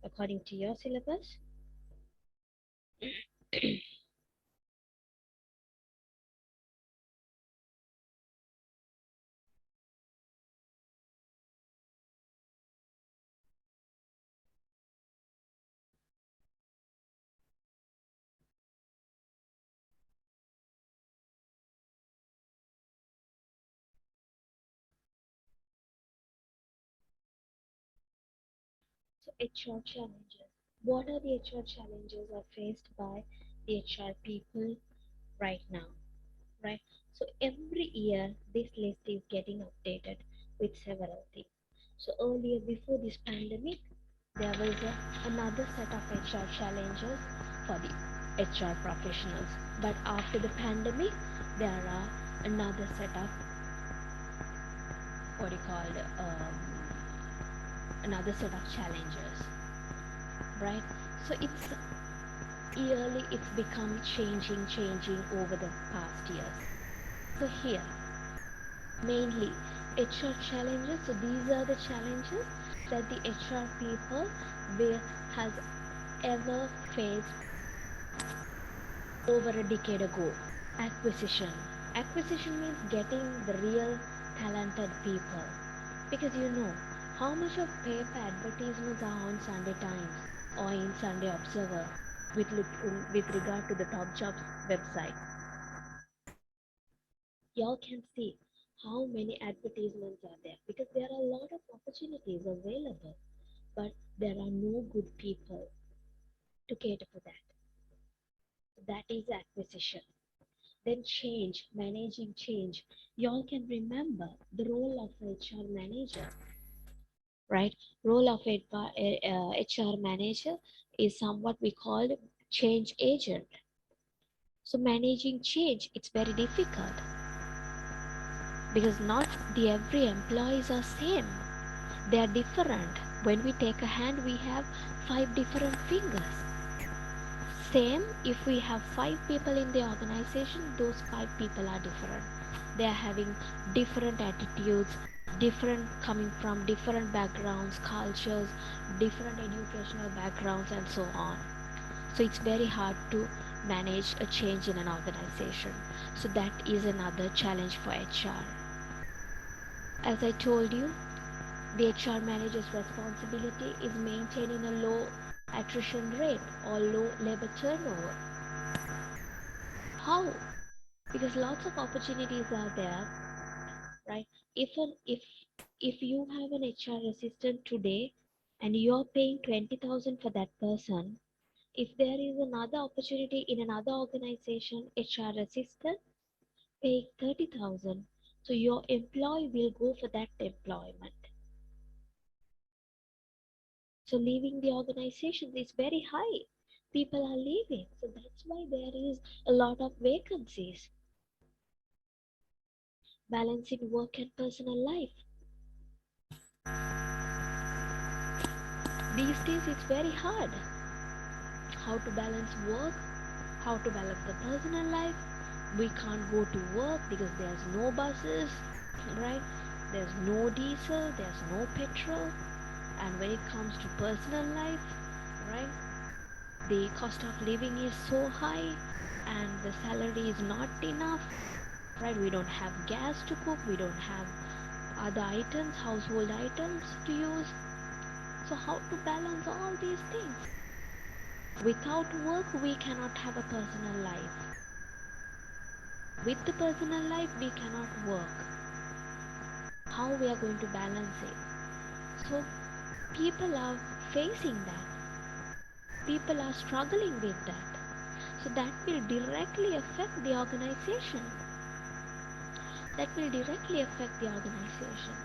according to your syllabus. So HR challenges. What are the HR challenges are faced by the HR people right now? Right. So every year this list is getting updated with several things. So earlier before this pandemic, there was another set of HR challenges for the HR professionals. But after the pandemic, there are another set of what you call another set of challenges, right? So it's become changing over the past years. So here mainly HR challenges. So these are the challenges that the HR people will has ever faced over a decade ago. Acquisition. Acquisition means getting the real talented people. Because you know how much of paper advertisements are on Sunday Times or in Sunday Observer with regard to the top jobs website. Y'all can see how many advertisements are there because there are a lot of opportunities available, but there are no good people to cater for that. That is acquisition. Then change, managing change. Y'all can remember the role of HR manager, right? Role of HR manager is somewhat we call change agent. So managing change, it's very difficult because not the every employees are same. They are different. When we take a hand, we have five different fingers. Same if we have five people in the organization, those five people are different. They are having different attitudes, different coming from different backgrounds, cultures, different educational backgrounds, and so on. So it's very hard to manage a change in an organization. So that is another challenge for HR. As I told you, the HR manager's responsibility is maintaining a low attrition rate or low labor turnover. How? Because lots of opportunities are there, right? If you have an HR assistant today and you're paying 20,000 for that person, if there is another opportunity in another organization, HR assistant paying 30,000, so your employee will go for that employment. So leaving the organization is very high. People are leaving, so that's why there is a lot of vacancies. Balancing work and personal life. These days it's very hard. How to balance work, how to balance the personal life. We can't go to work because there's no buses, right? There's no diesel, there's no petrol. And when it comes to personal life, right, the cost of living is so high and the salary is not enough, right? We don't have gas to cook, we don't have other items, household items to use. So how to balance all these things? Without work we cannot have a personal life. With the personal life we cannot work. How we are going to balance it? So people are facing that. People are struggling with that. So that will directly affect the organization. That will directly affect the organization.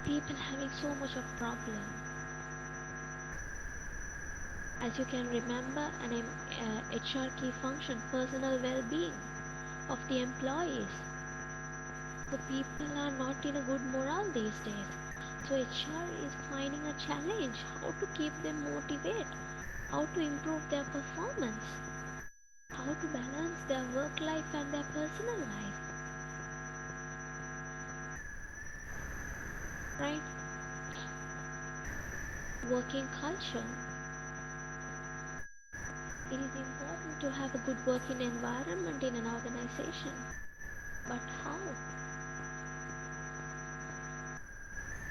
People having so much of problem. As you can remember, an HR key function, personal well-being of the employees. The people are not in a good morale these days. So HR is finding a challenge how to keep them motivated, how to improve their performance, how to balance their work life and their personal life. Right? Working culture. It is important to have a good working environment in an organization. But how?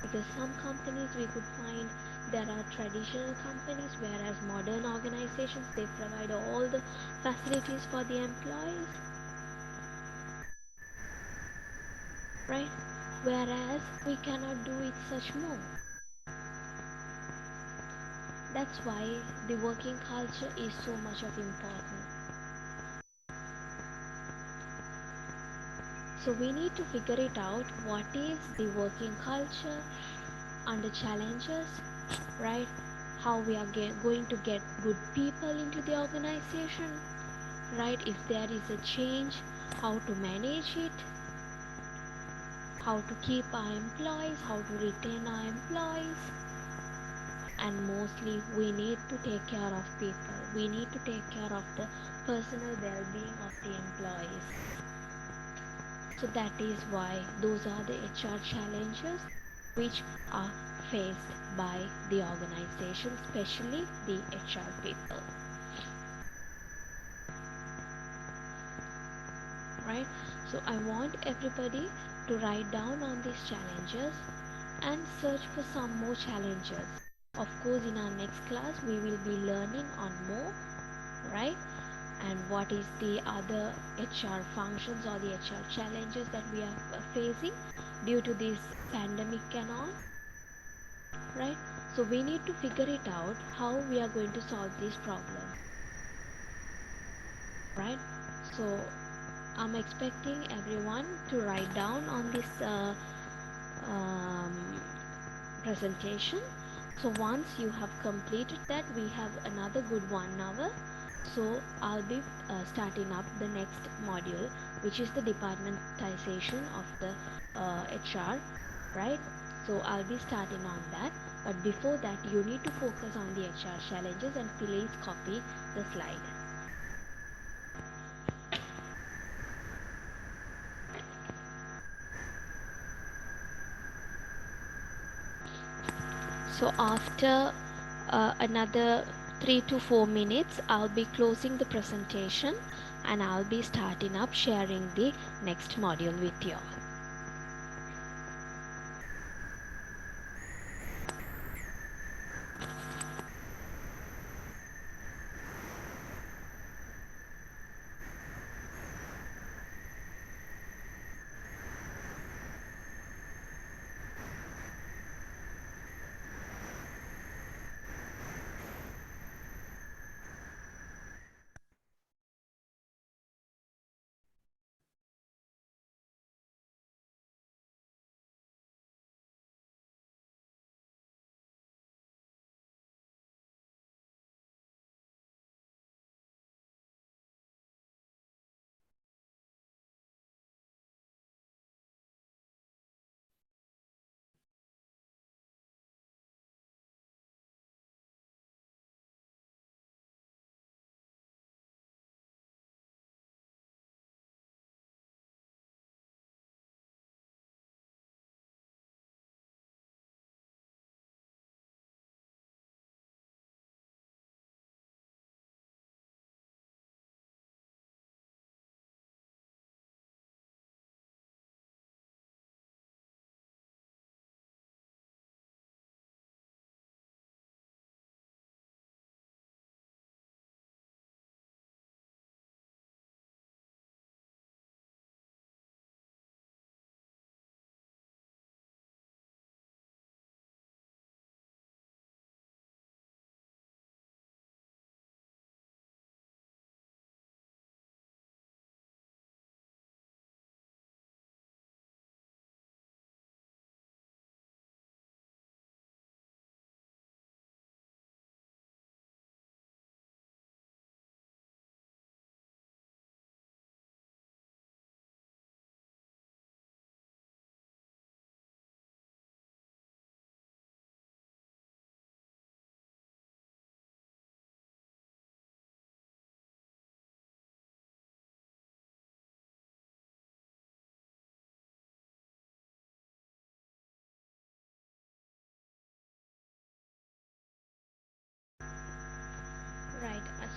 Because some companies we could find there are traditional companies, whereas modern organizations they provide all the facilities for the employees, right? Whereas we cannot do it such more. That's why the working culture is so much of important. So we need to figure it out, what is the working culture under challenges, right? How we are going to get good people into the organization, right? If there is a change, how to manage it, how to keep our employees, how to retain our employees. And mostly we need to take care of people. We need to take care of the personal well-being of the employees. So that is why those are the HR challenges which are faced by the organization, especially the HR people. Right? So I want everybody to write down on these challenges and search for some more challenges. Of course, in our next class, we will be learning on more, right? And what is the other HR functions or the HR challenges that we are facing due to this pandemic and all, right? So we need to figure it out how we are going to solve these problems, right? So I'm expecting everyone to write down on this um, presentation. So once you have completed that, we have another good 1 hour. So I'll be starting up the next module, which is the departmentization of the HR, right? So I'll be starting on that. But before that, you need to focus on the HR challenges and please copy the slide. So after another 3 to 4 minutes, I'll be closing the presentation and I'll be starting up sharing the next module with you all.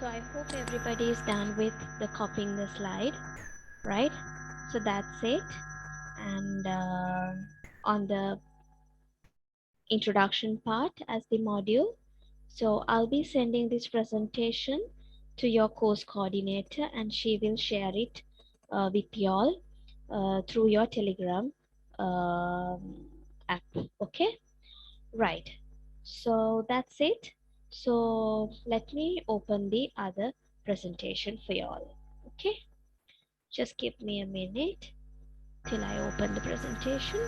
So I hope everybody is done with the copying the slide, right? So that's it. And on the introduction part as the module, so I'll be sending this presentation to your course coordinator, and she will share it with y'all through your Telegram app. Okay, right. So that's it. So let me open the other presentation for y'all. Okay, just give me a minute till I open the presentation.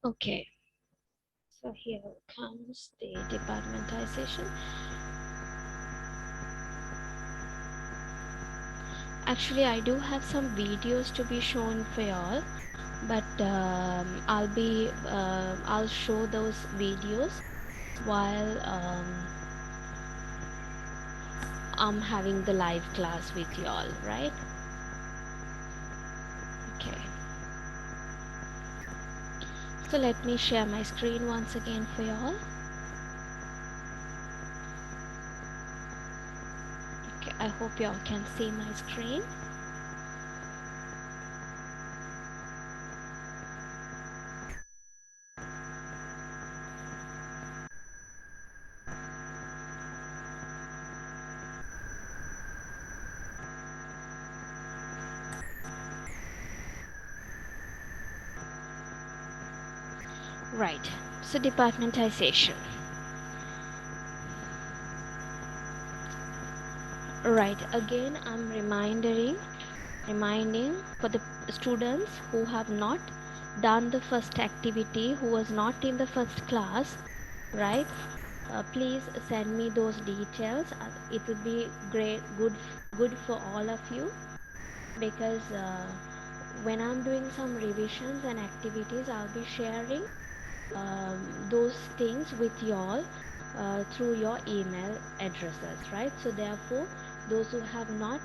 Okay, so here comes the departmentization. Actually, I do have some videos to be shown for y'all, but I'll show those videos while I'm having the live class with y'all, right? Okay. So let me share my screen once again for y'all. Okay, I hope y'all can see my screen. Right, so departmentization. Right, again I'm reminding for the students who have not done the first activity, who was not in the first class, right? Please send me those details. It would be good for all of you, because when I'm doing some revisions and activities, I'll be sharing those things with y'all through your email addresses, right? So therefore, those who have not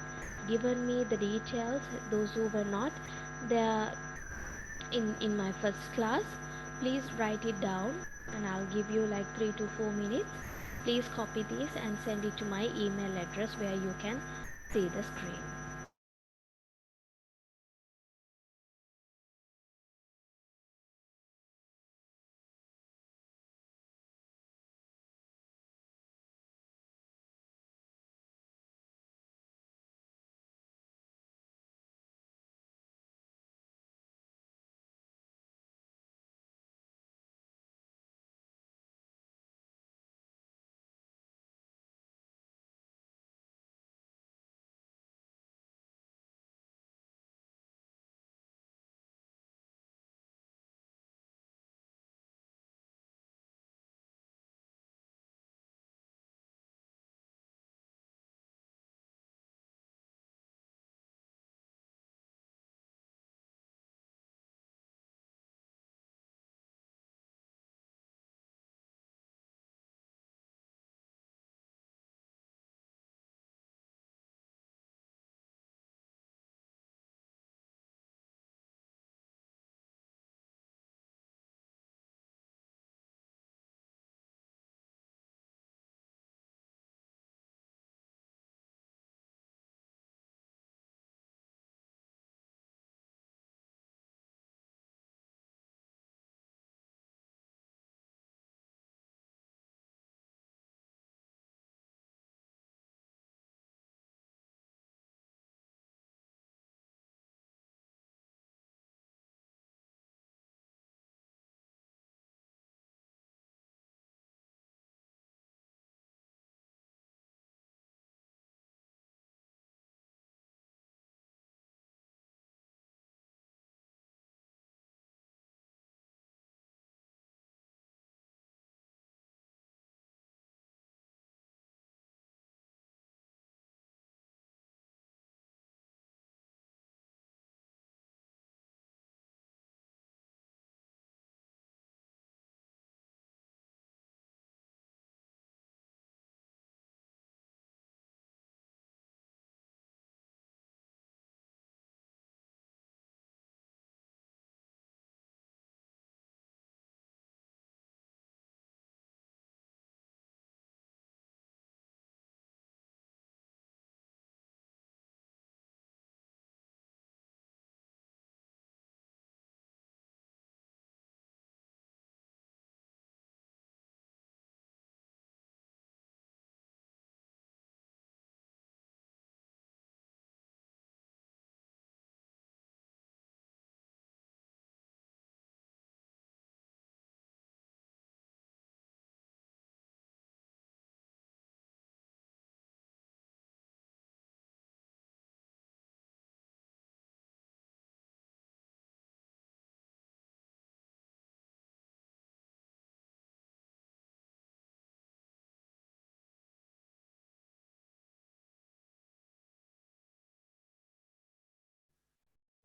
given me the details, those who were not there in my first class, please write it down, and I'll give you like 3 to 4 minutes. Please copy this and send it to my email address where you can see the screen.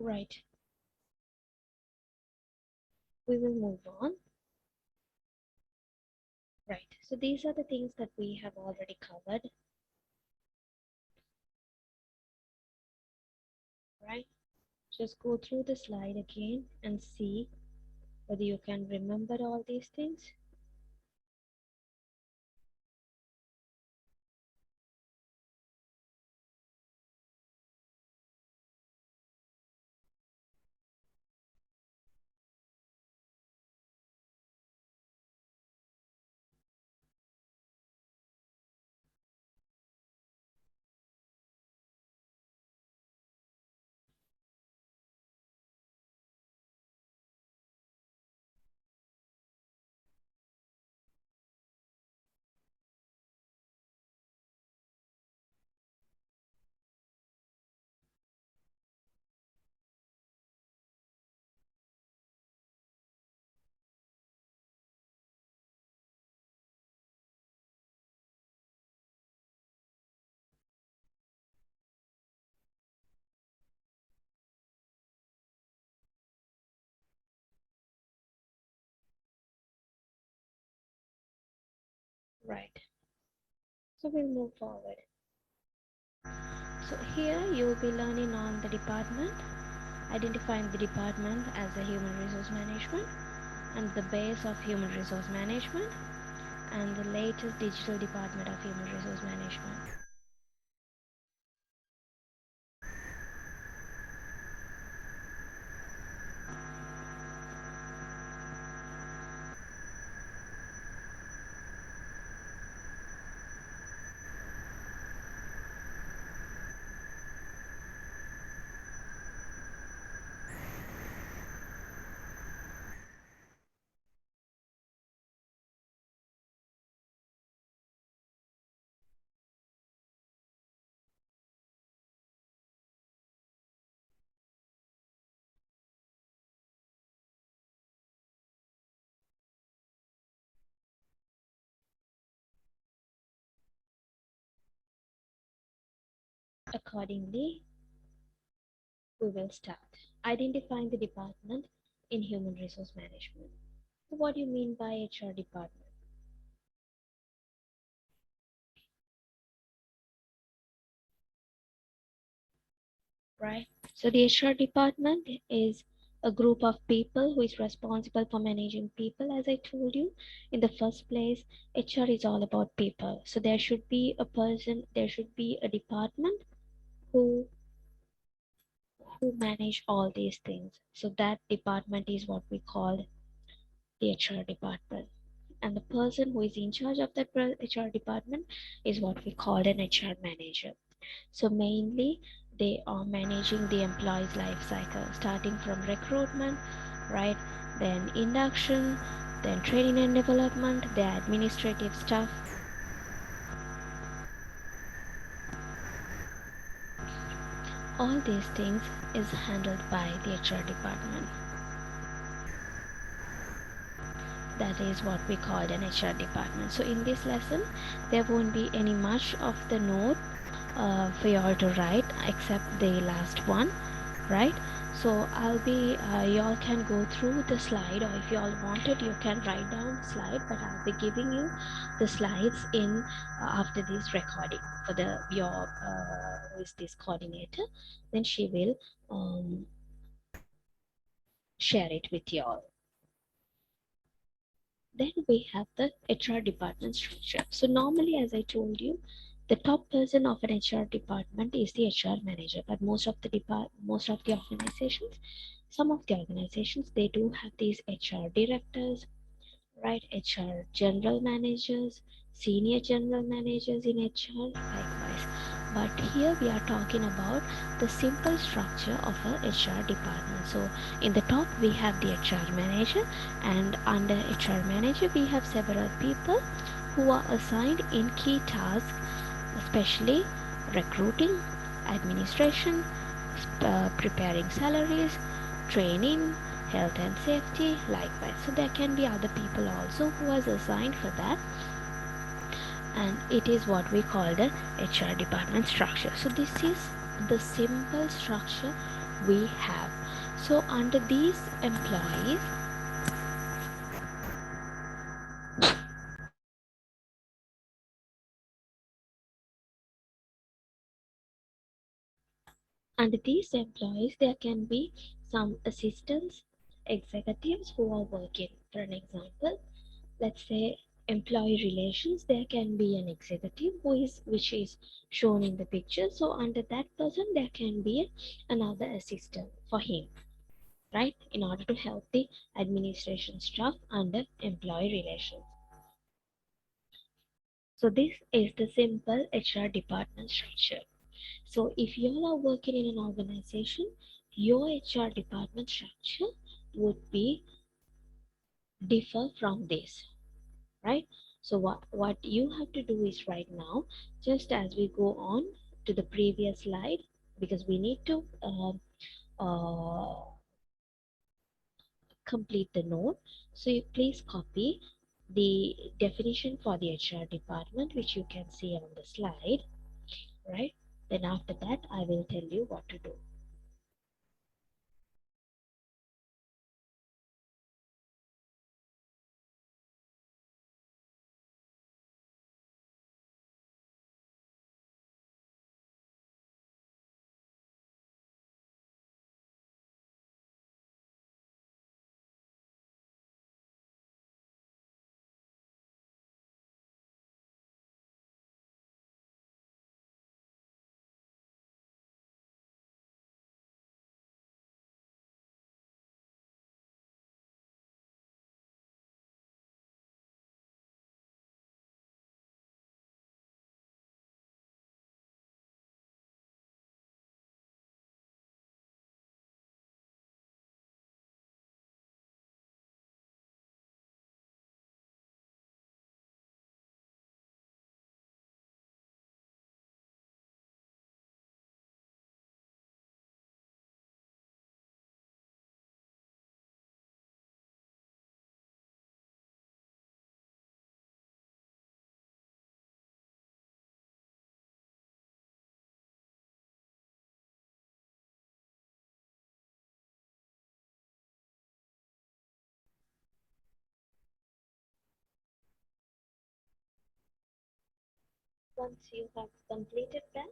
Right. We will move on. Right. So these are the things that we have already covered. Right. Just go through the slide again and see whether you can remember all these things. Right. So we'll move forward. So here you will be learning on the department, identifying the department as a human resource management and the base of human resource management and the latest digital department of human resource management. Accordingly, we will start identifying the department in human resource management. So what do you mean by HR department? Right. So the HR department is a group of people who is responsible for managing people. As I told you in the first place, HR is all about people. So there should be a person, there should be a department who manage all these things. So that department is what we call the HR department. And the person who is in charge of that HR department is what we call an HR manager. So mainly they are managing the employee's life cycle, starting from recruitment, right? Then induction, then training and development, the administrative stuff. All these things is handled by the HR department. That is what we call an HR department. So in this lesson, there won't be any much of the note for you all to write except the last one, right? So I'll be y'all can go through the slide, or if you all wanted you can write down the slide, but I'll be giving you the slides in after this recording for the your who is this coordinator, then she will share it with you all. Then we have the HR department structure. So normally, as I told you, the top person of an HR department is the HR manager. But most of the organizations, some of the organizations, they do have these HR directors, right? HR general managers, senior general managers in HR, likewise. But here we are talking about the simple structure of a HR department. So in the top we have the HR manager, and under HR manager we have several people who are assigned in key tasks, especially recruiting, administration, preparing salaries, training, health and safety, likewise. So there can be other people also who was assigned for that, and it is what we call the HR department structure. So this is the simple structure we have. So under these employees, there can be some assistants, executives who are working. For an example, let's say employee relations, there can be an executive which is shown in the picture. So under that person, there can be another assistant for him, right? In order to help the administration staff under employee relations. So this is the simple HR department structure. So if you all are working in an organization, your HR department structure would be differ from this, right? So what you have to do is right now, just as we go on to the previous slide, because we need to complete the note. So you please copy the definition for the HR department, which you can see on the slide, right? Then after that, I will tell you what to do. Once you have completed that,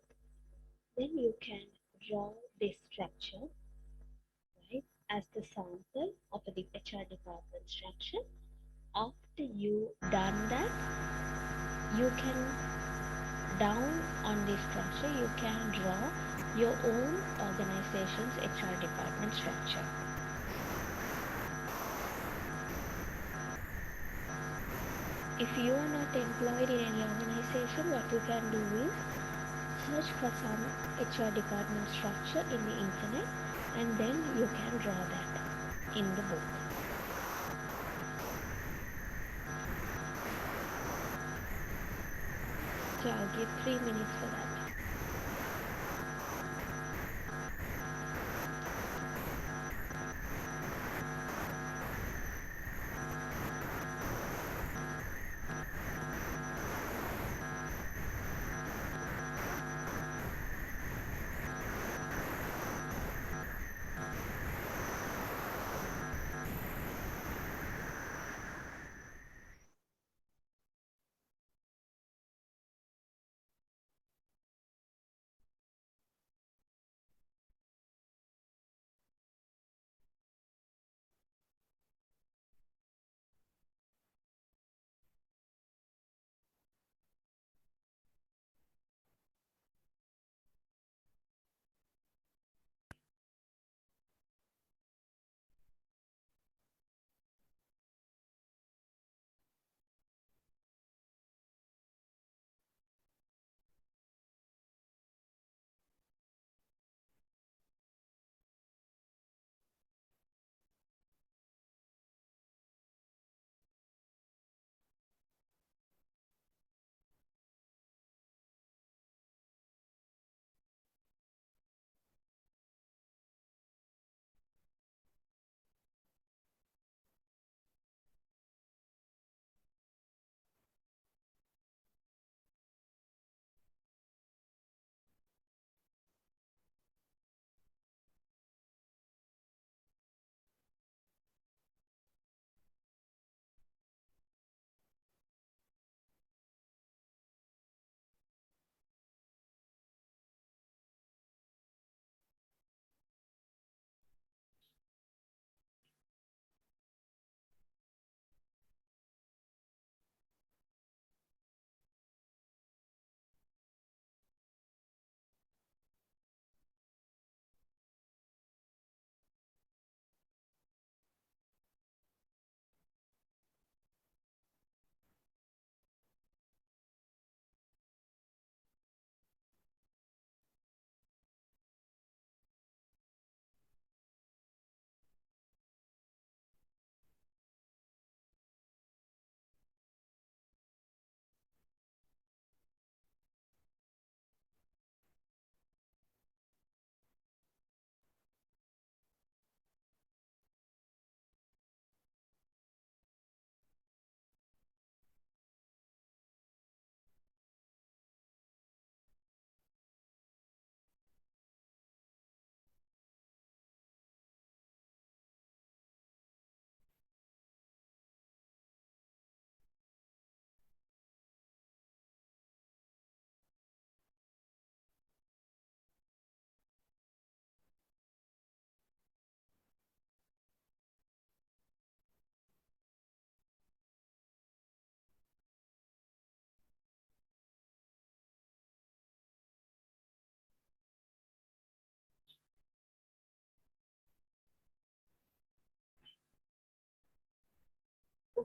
then you can draw this structure, right, as the sample of the HR department structure. After you done that, you can down on this structure, you can draw your own organization's HR department structure. If you are not employed in any organization, what you can do is search for some HR department structure in the internet, and then you can draw that in the book. So I'll give 3 minutes for that.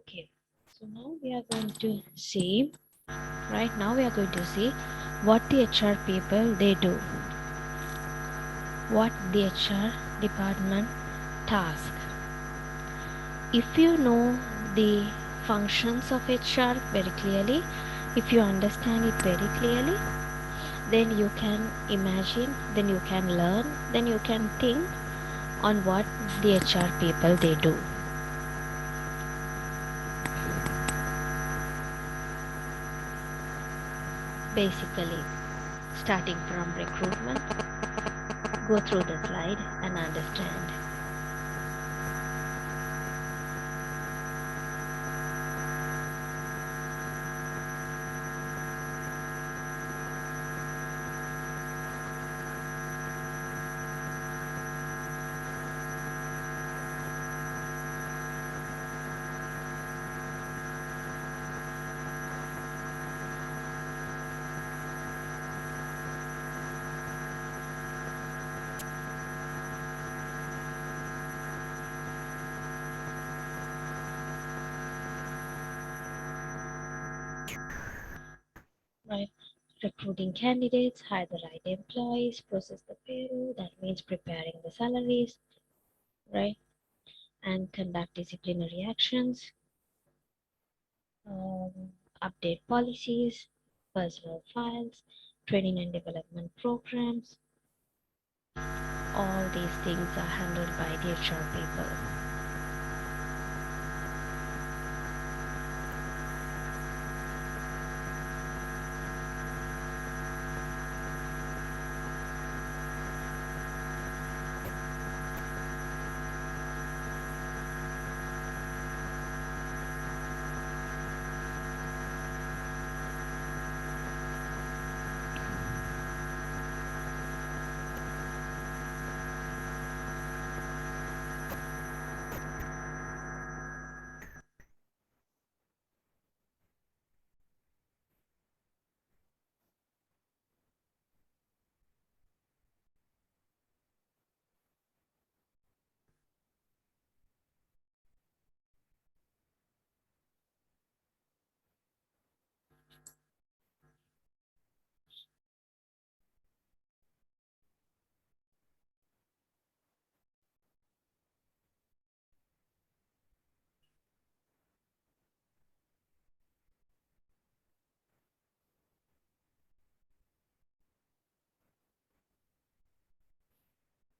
Okay, so now we are going to see, right now we are going to see what the HR people they do, what the HR department task. If you know the functions of HR very clearly, if you understand it very clearly, then you can imagine, then you can learn, then you can think on what the HR people they do. Basically, starting from recruitment, go through the slide and understand. Right, recruiting candidates, hire the right employees, process the payroll, that means preparing the salaries, right, and conduct disciplinary actions, update policies, personal files, training and development programs. All these things are handled by the HR people.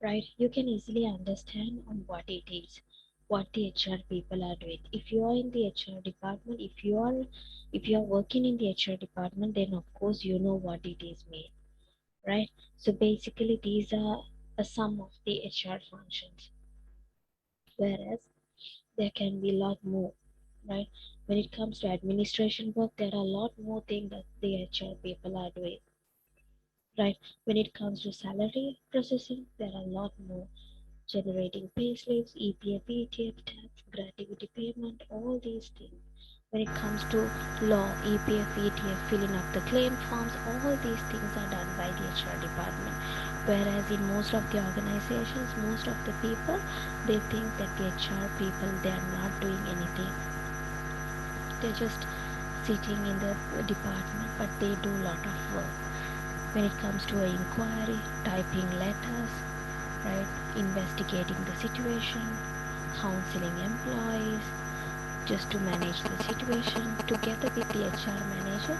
Right, you can easily understand on what it is, what the HR people are doing. If you are in the HR department, if you are working in the HR department, then of course you know what it is made, right? So basically these are a sum of the HR functions, whereas there can be a lot more, right? When it comes to administration work, there are a lot more things that the HR people are doing, right? When it comes to salary processing, there are a lot more, generating payslips, EPF, ETF, tax, gratuity payment, all these things. When it comes to law, EPF, ETF, filling up the claim forms, all these things are done by the HR department. Whereas in most of the organizations, most of the people, they think that the HR people, they are not doing anything. They're just sitting in the department, but they do a lot of work. When it comes to an inquiry, typing letters, right, investigating the situation, counseling employees, just to manage the situation together with the HR manager,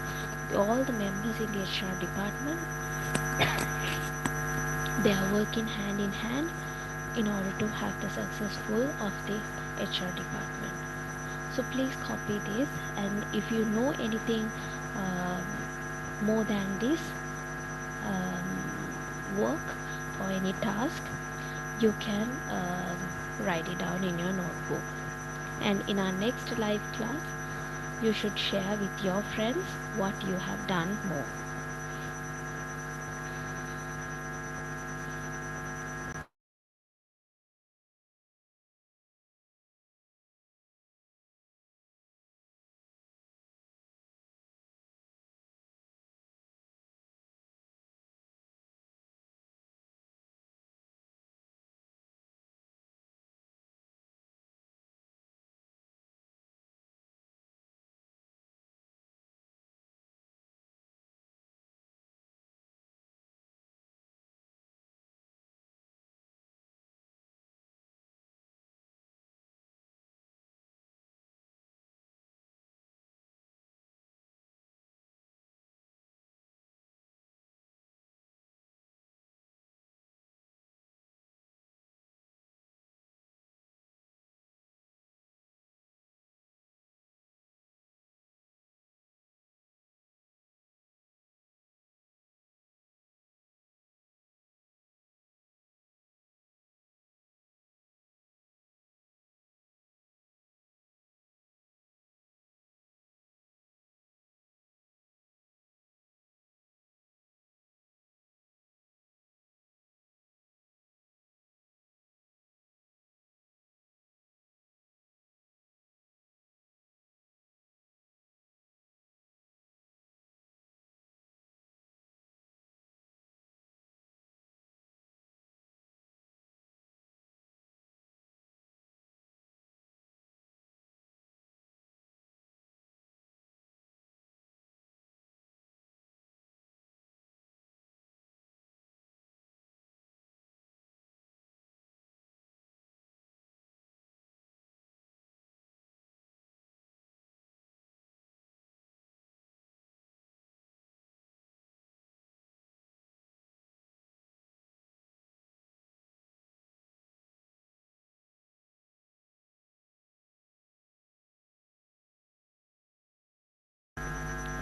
all the members in the HR department, they are working hand in hand in order to have the successful of the HR department. So please copy this, and if you know anything um, more than this work or any task, you can write it down in your notebook. And in our next live class, you should share with your friends what you have done more.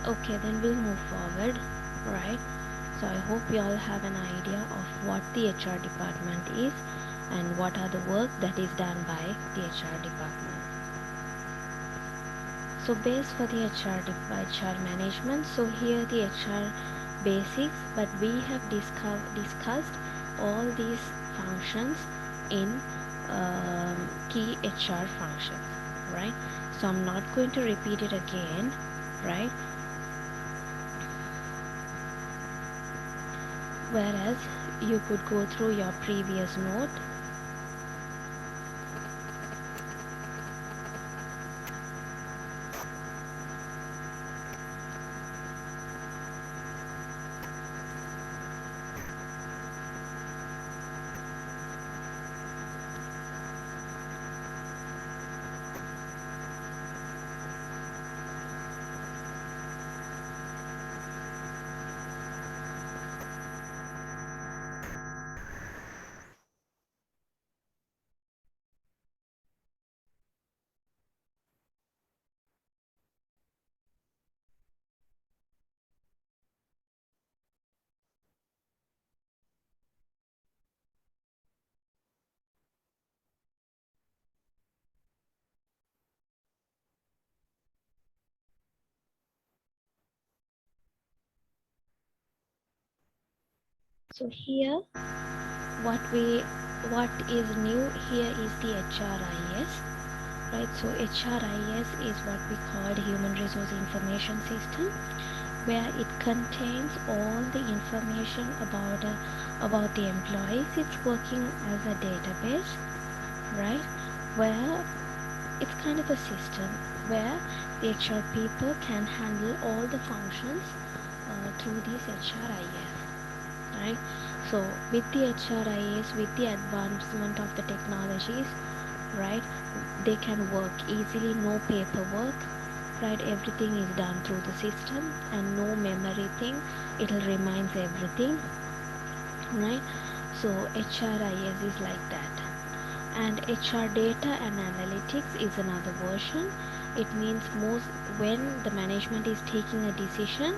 Okay, then we'll move forward, right? So I hope you all have an idea of what the HR department is and what are the work that is done by the HR department. So base for the HR management. So here the HR basics, but we have discussed all these functions in key HR functions, right? So I'm not going to repeat it again, right? Whereas you could go through your previous note. So here what is new here is the HRIS, right? So HRIS is what we called Human Resource Information System, where it contains all the information about the employees. It's working as a database, right? Where it's kind of a system where the HR people can handle all the functions through this HRIS, right? So with the HRIS, with the advancement of the technologies, right, they can work easily, no paperwork, right? Everything is done through the system and no memory thing. It'll reminds everything, right? So HRIS is like that. And HR data and analytics is another version. It means most when the management is taking a decision,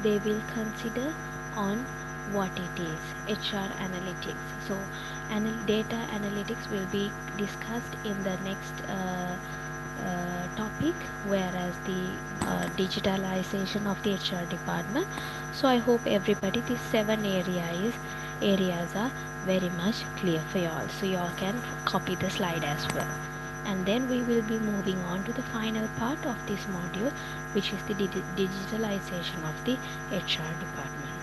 they will consider on what it is, HR analytics. So data analytics will be discussed in the next topic, whereas the digitalization of the HR department. So I hope everybody these seven areas are very much clear for you all. So you all can copy the slide as well. And then we will be moving on to the final part of this module, which is the digitalization of the HR department.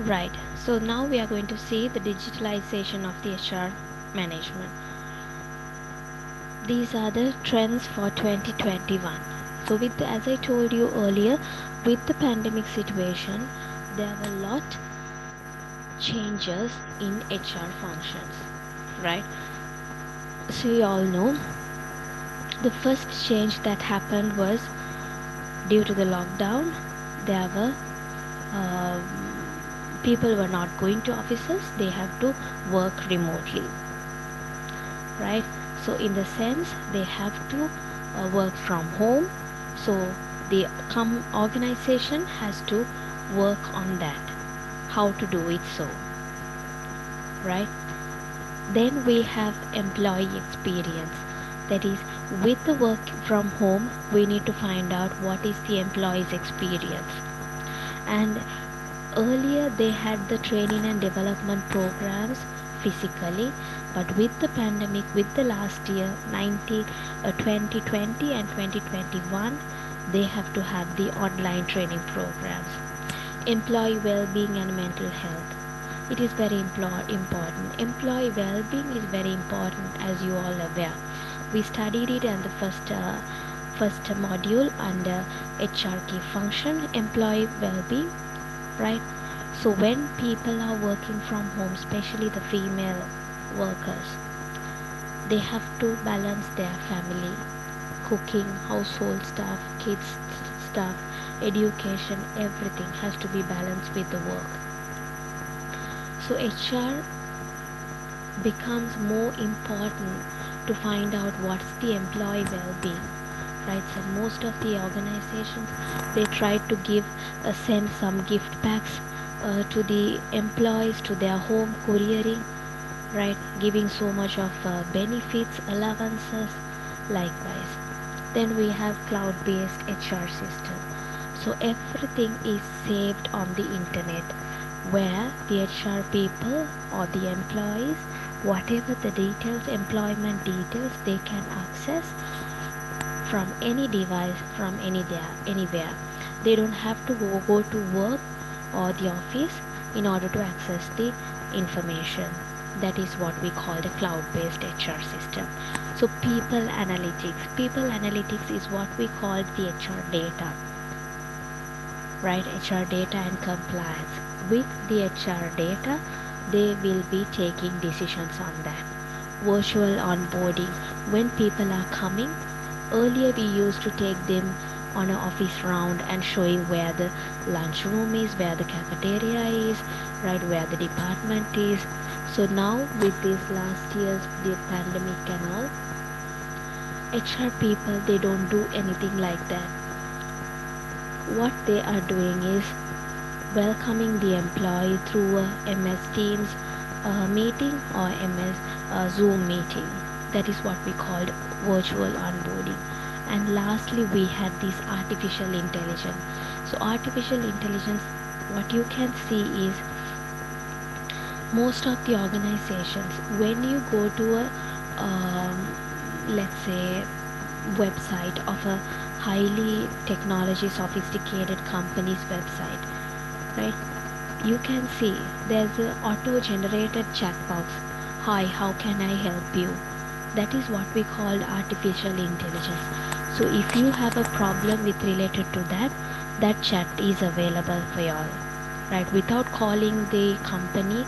Right. So now we are going to see the digitalization of the HR management. These are the trends for 2021. So as I told you earlier, with the pandemic situation, there were a lot changes in HR functions, right? So you all know the first change that happened was due to the lockdown. There were um, people were not going to offices; they have to work remotely, right? So in the sense they have to work from home. So the organization has to work on that, how to do it, so right. Then we have employee experience, that is, with the work from home we need to find out what is the employee's experience. And earlier they had the training and development programs physically, but with the pandemic, with the last year 2020 and 2021, they have to have the online training programs. Employee well-being and mental health, it is very important. Employee well-being is very important, as you all aware. We studied it in the first module under HR key function, employee well-being, right? So when people are working from home, especially the female workers, they have to balance their family, cooking, household stuff, kids stuff, education, everything has to be balanced with the work. So HR becomes more important to find out what's the employee well-being, right? So most of the organizations, they try to send some gift packs to the employees to their home, couriering, right, giving so much of benefits, allowances. Likewise, then we have cloud-based HR system. So everything is saved on the internet, where the HR people or the employees, whatever the details, employment details, they can access from any device, from anywhere. They don't have to go to work or the office in order to access the information. That is what we call the cloud-based HR system. So people analytics is what we call the HR data, right? HR data and compliance. With the HR data, they will be taking decisions on that. Virtual onboarding, when people are coming, earlier we used to take them on an office round and showing where the lunchroom is, where the cafeteria is, right, where the department is. So now with this last year's the pandemic and all, HR people, they don't do anything like that. What they are doing is welcoming the employee through a MS Teams meeting or MS Zoom meeting. That is what we called virtual onboarding. And lastly, we had this artificial intelligence. So artificial intelligence, what you can see is most of the organizations, when you go to a let's say website of a highly technology sophisticated company's website, right, you can see there's a auto generated chat box. Hi, how can I help you? That is what we call artificial intelligence. So if you have a problem with related to that, that chat is available for you all, right, without calling the company,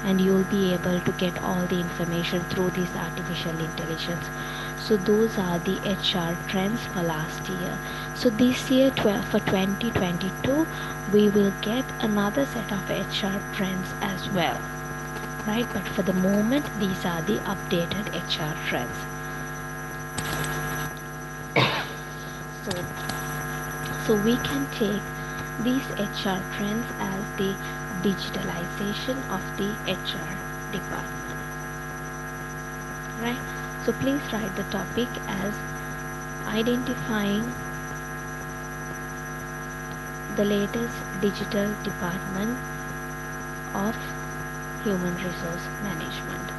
and you'll be able to get all the information through this artificial intelligence. So those are the HR trends for last year. So this year for 2022, we will get another set of HR trends as well, right? But for the moment, these are the updated HR trends. So, so we can take these HR trends as the digitalization of the HR department, right? So please write the topic as identifying the latest digital department of human resource management.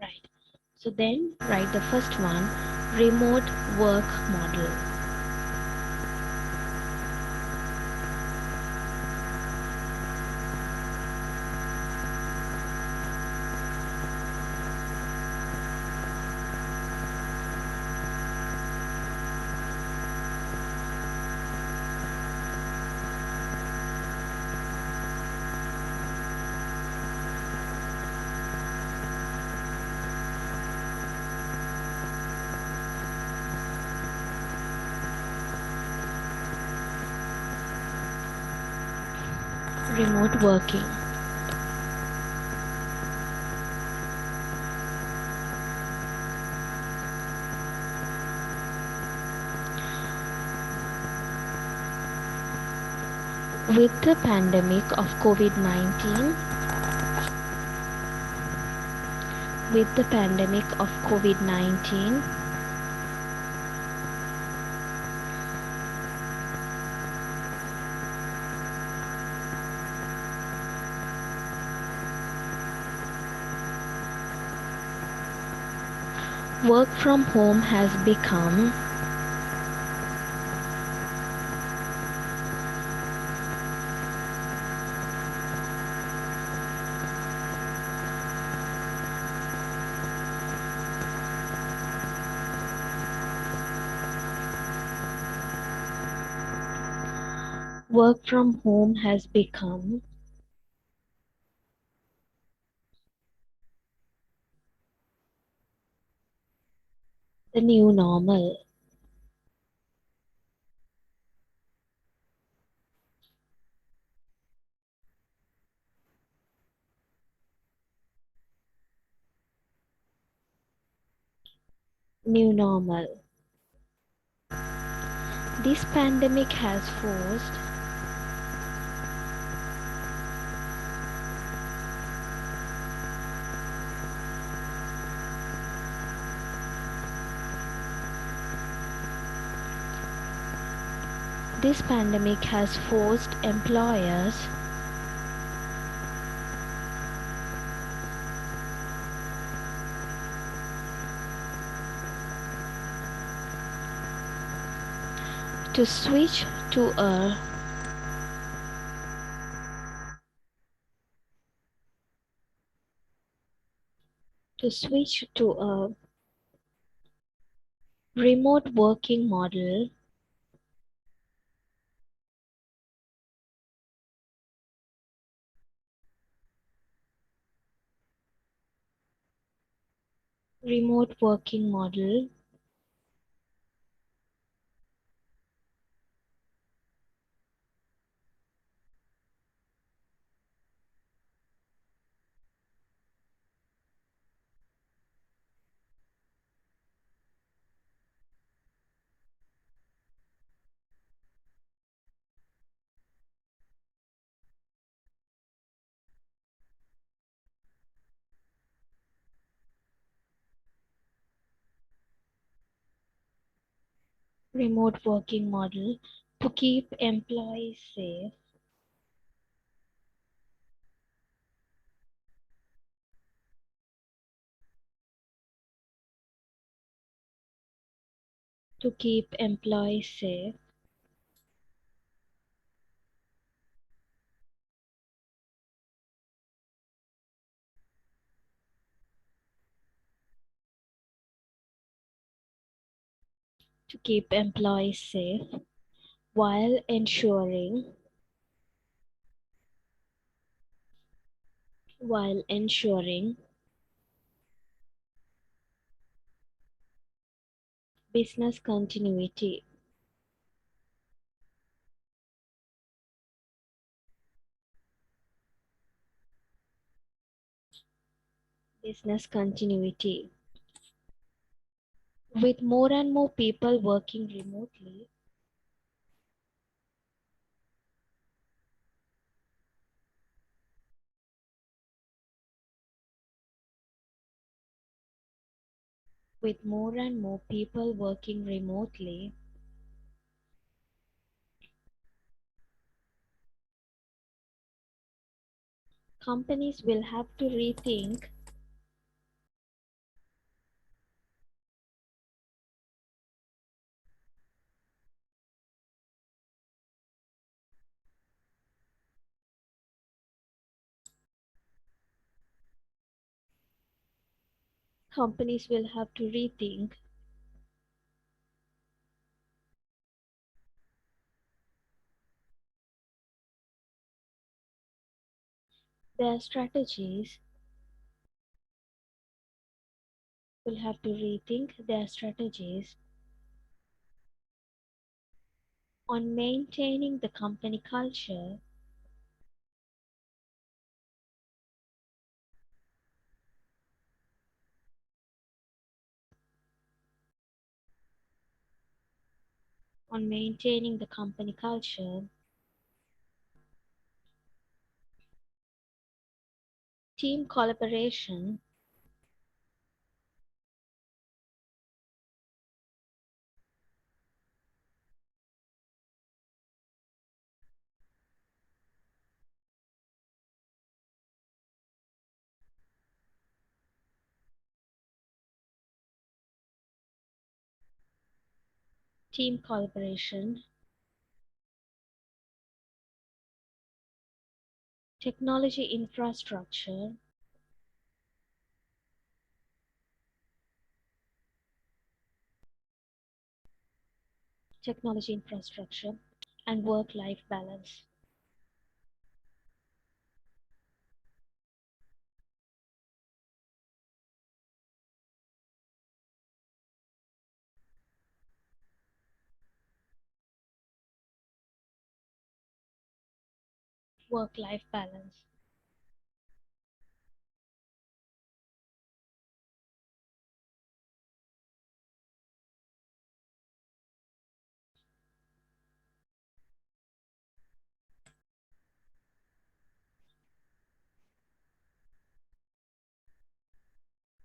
Right. So then write the first one, remote work model. Remote working. With the pandemic of COVID-19, with the pandemic of COVID-19, work from home has become work from home has become the new normal. New normal. This pandemic has forced this pandemic has forced employers to switch to a to a remote working model. Remote working model remote working model to keep employees safe, to keep employees safe, to keep employees safe while ensuring business continuity. Business continuity. With more and more people working remotely, with more and more people working remotely, companies will have to rethink Companies will have to rethink their strategies, will have to rethink their strategies on maintaining the company culture, on maintaining the company culture, team collaboration, team collaboration, technology infrastructure, technology infrastructure, and work-life balance. Work-life balance.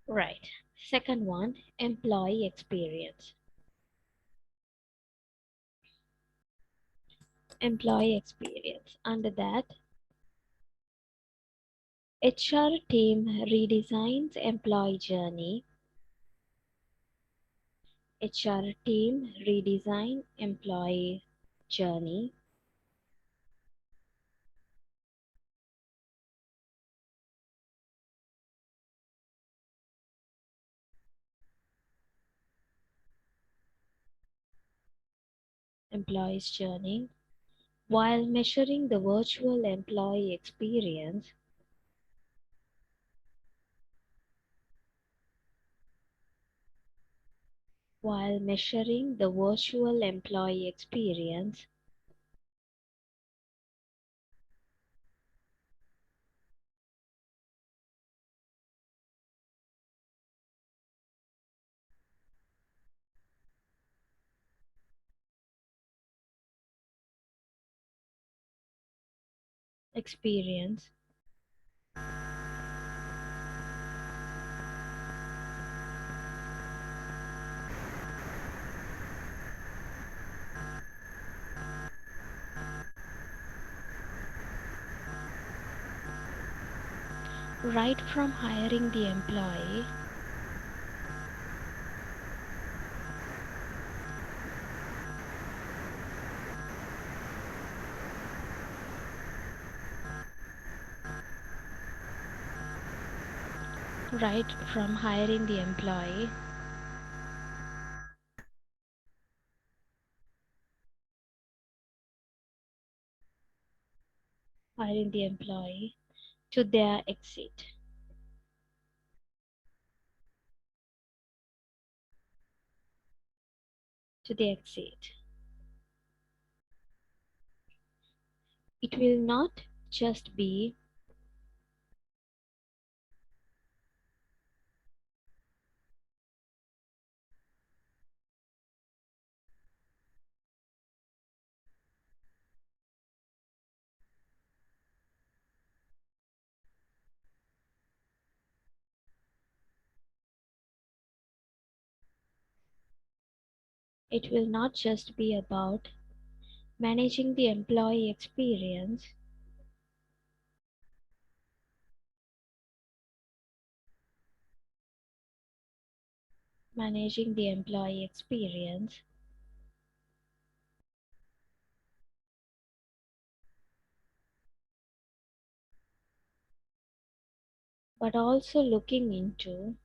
Right. Second one, employee experience. Employee experience. Under that, HR team redesigns employee journey. HR team redesign employee journey. Employee's journey. While measuring the virtual employee experience, while measuring the virtual employee experience, experience, right from hiring the employee, right from hiring the employee, hiring the employee to their exit, to the exit. It will not just be it will not just be about managing the employee experience, managing the employee experience, but also looking into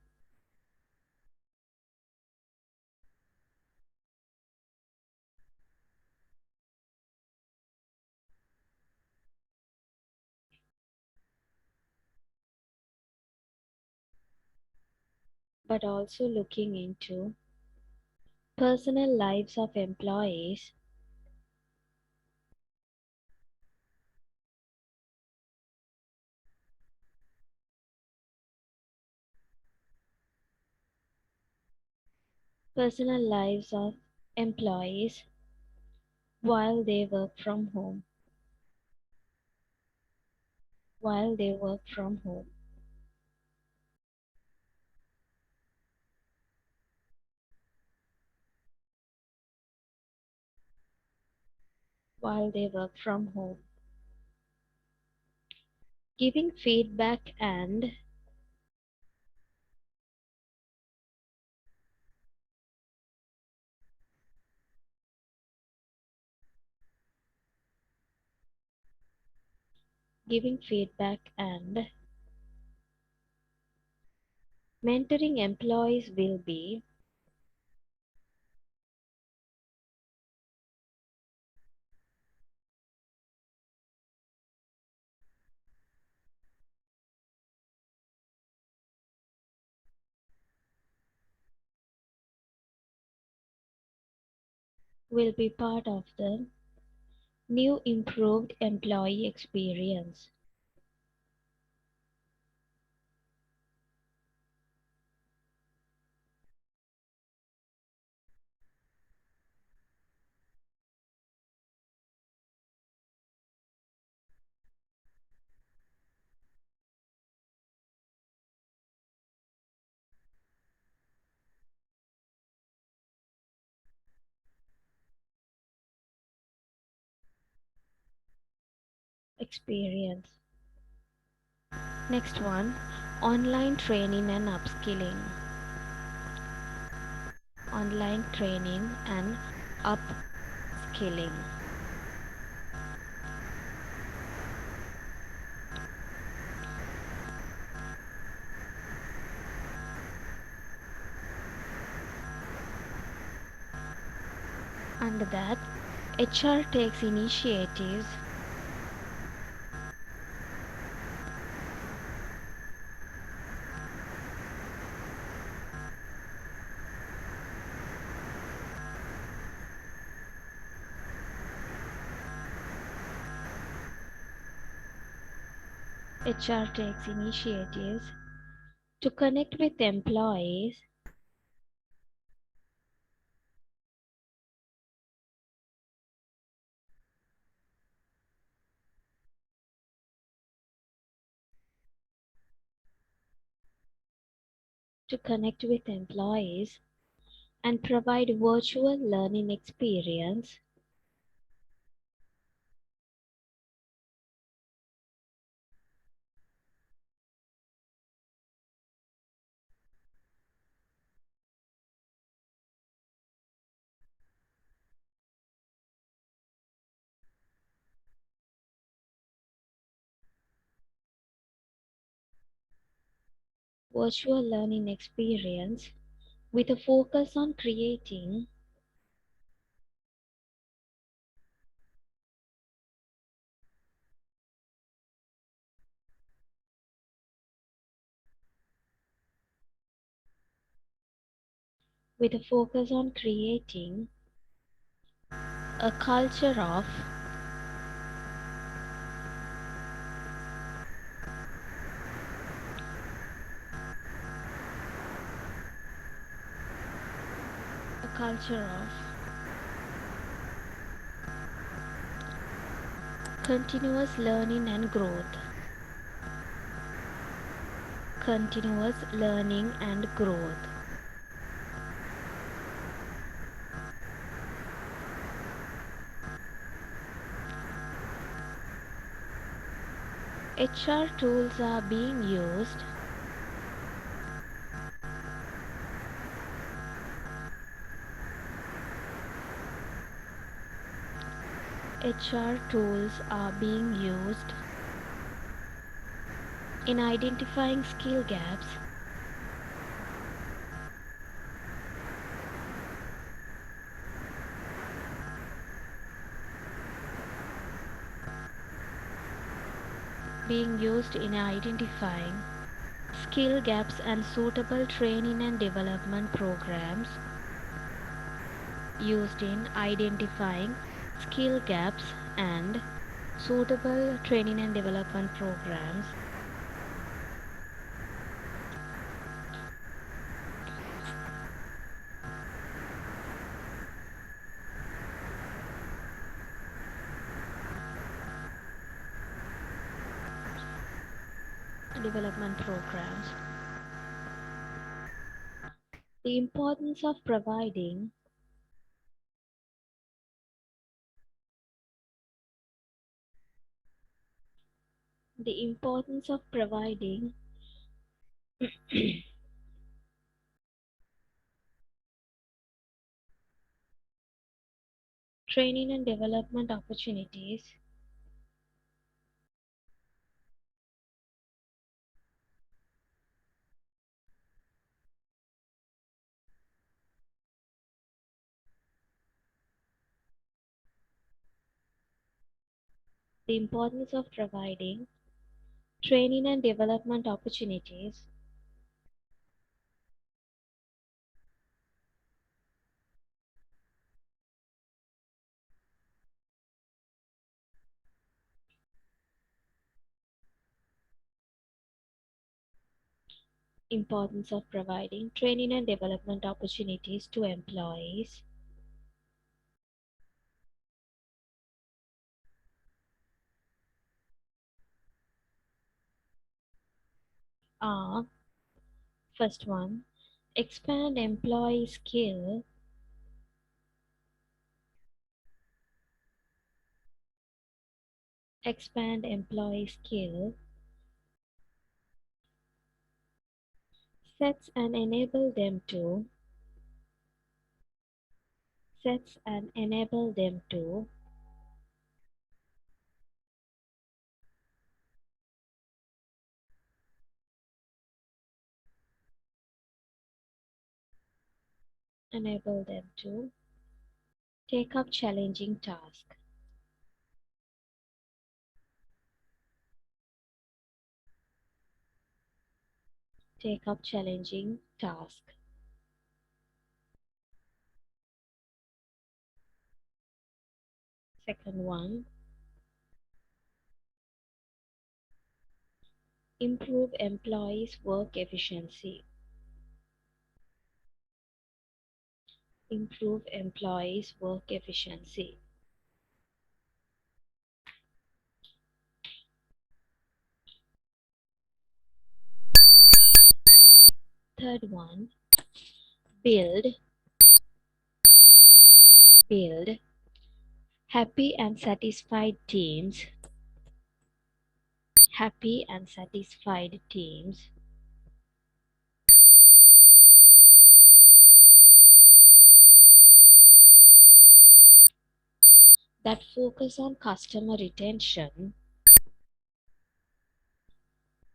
but also looking into personal lives of employees, personal lives of employees while they work from home, while they work from home, while they work from home, giving feedback and giving feedback and mentoring employees will be part of the new improved employee experience. Experience. Next one, online training and upskilling. Online training and upskilling. Under that, HR takes initiatives HR takes initiatives to connect with employees to connect with employees and provide virtual learning experience virtual learning experience with a focus on creating with a focus on creating a culture of a culture of continuous learning and growth. Continuous learning and growth. HR tools are being used HR tools are being used in identifying skill gaps being used in identifying skill gaps and suitable training and development programs used in identifying skill gaps and suitable training and development programs development programs. The importance of providing the importance of providing training and development opportunities the importance of providing training and development opportunities importance of providing training and development opportunities to employees are first one, expand employee skill, expand employee skill, sets and enable them to, sets and enable them to, enable them to take up challenging tasks, take up challenging tasks. Second one, improve employees' work efficiency, improve employees' work efficiency. Third one, build, build happy and satisfied teams, happy and satisfied teams that focus on customer retention,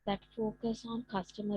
that focus on customer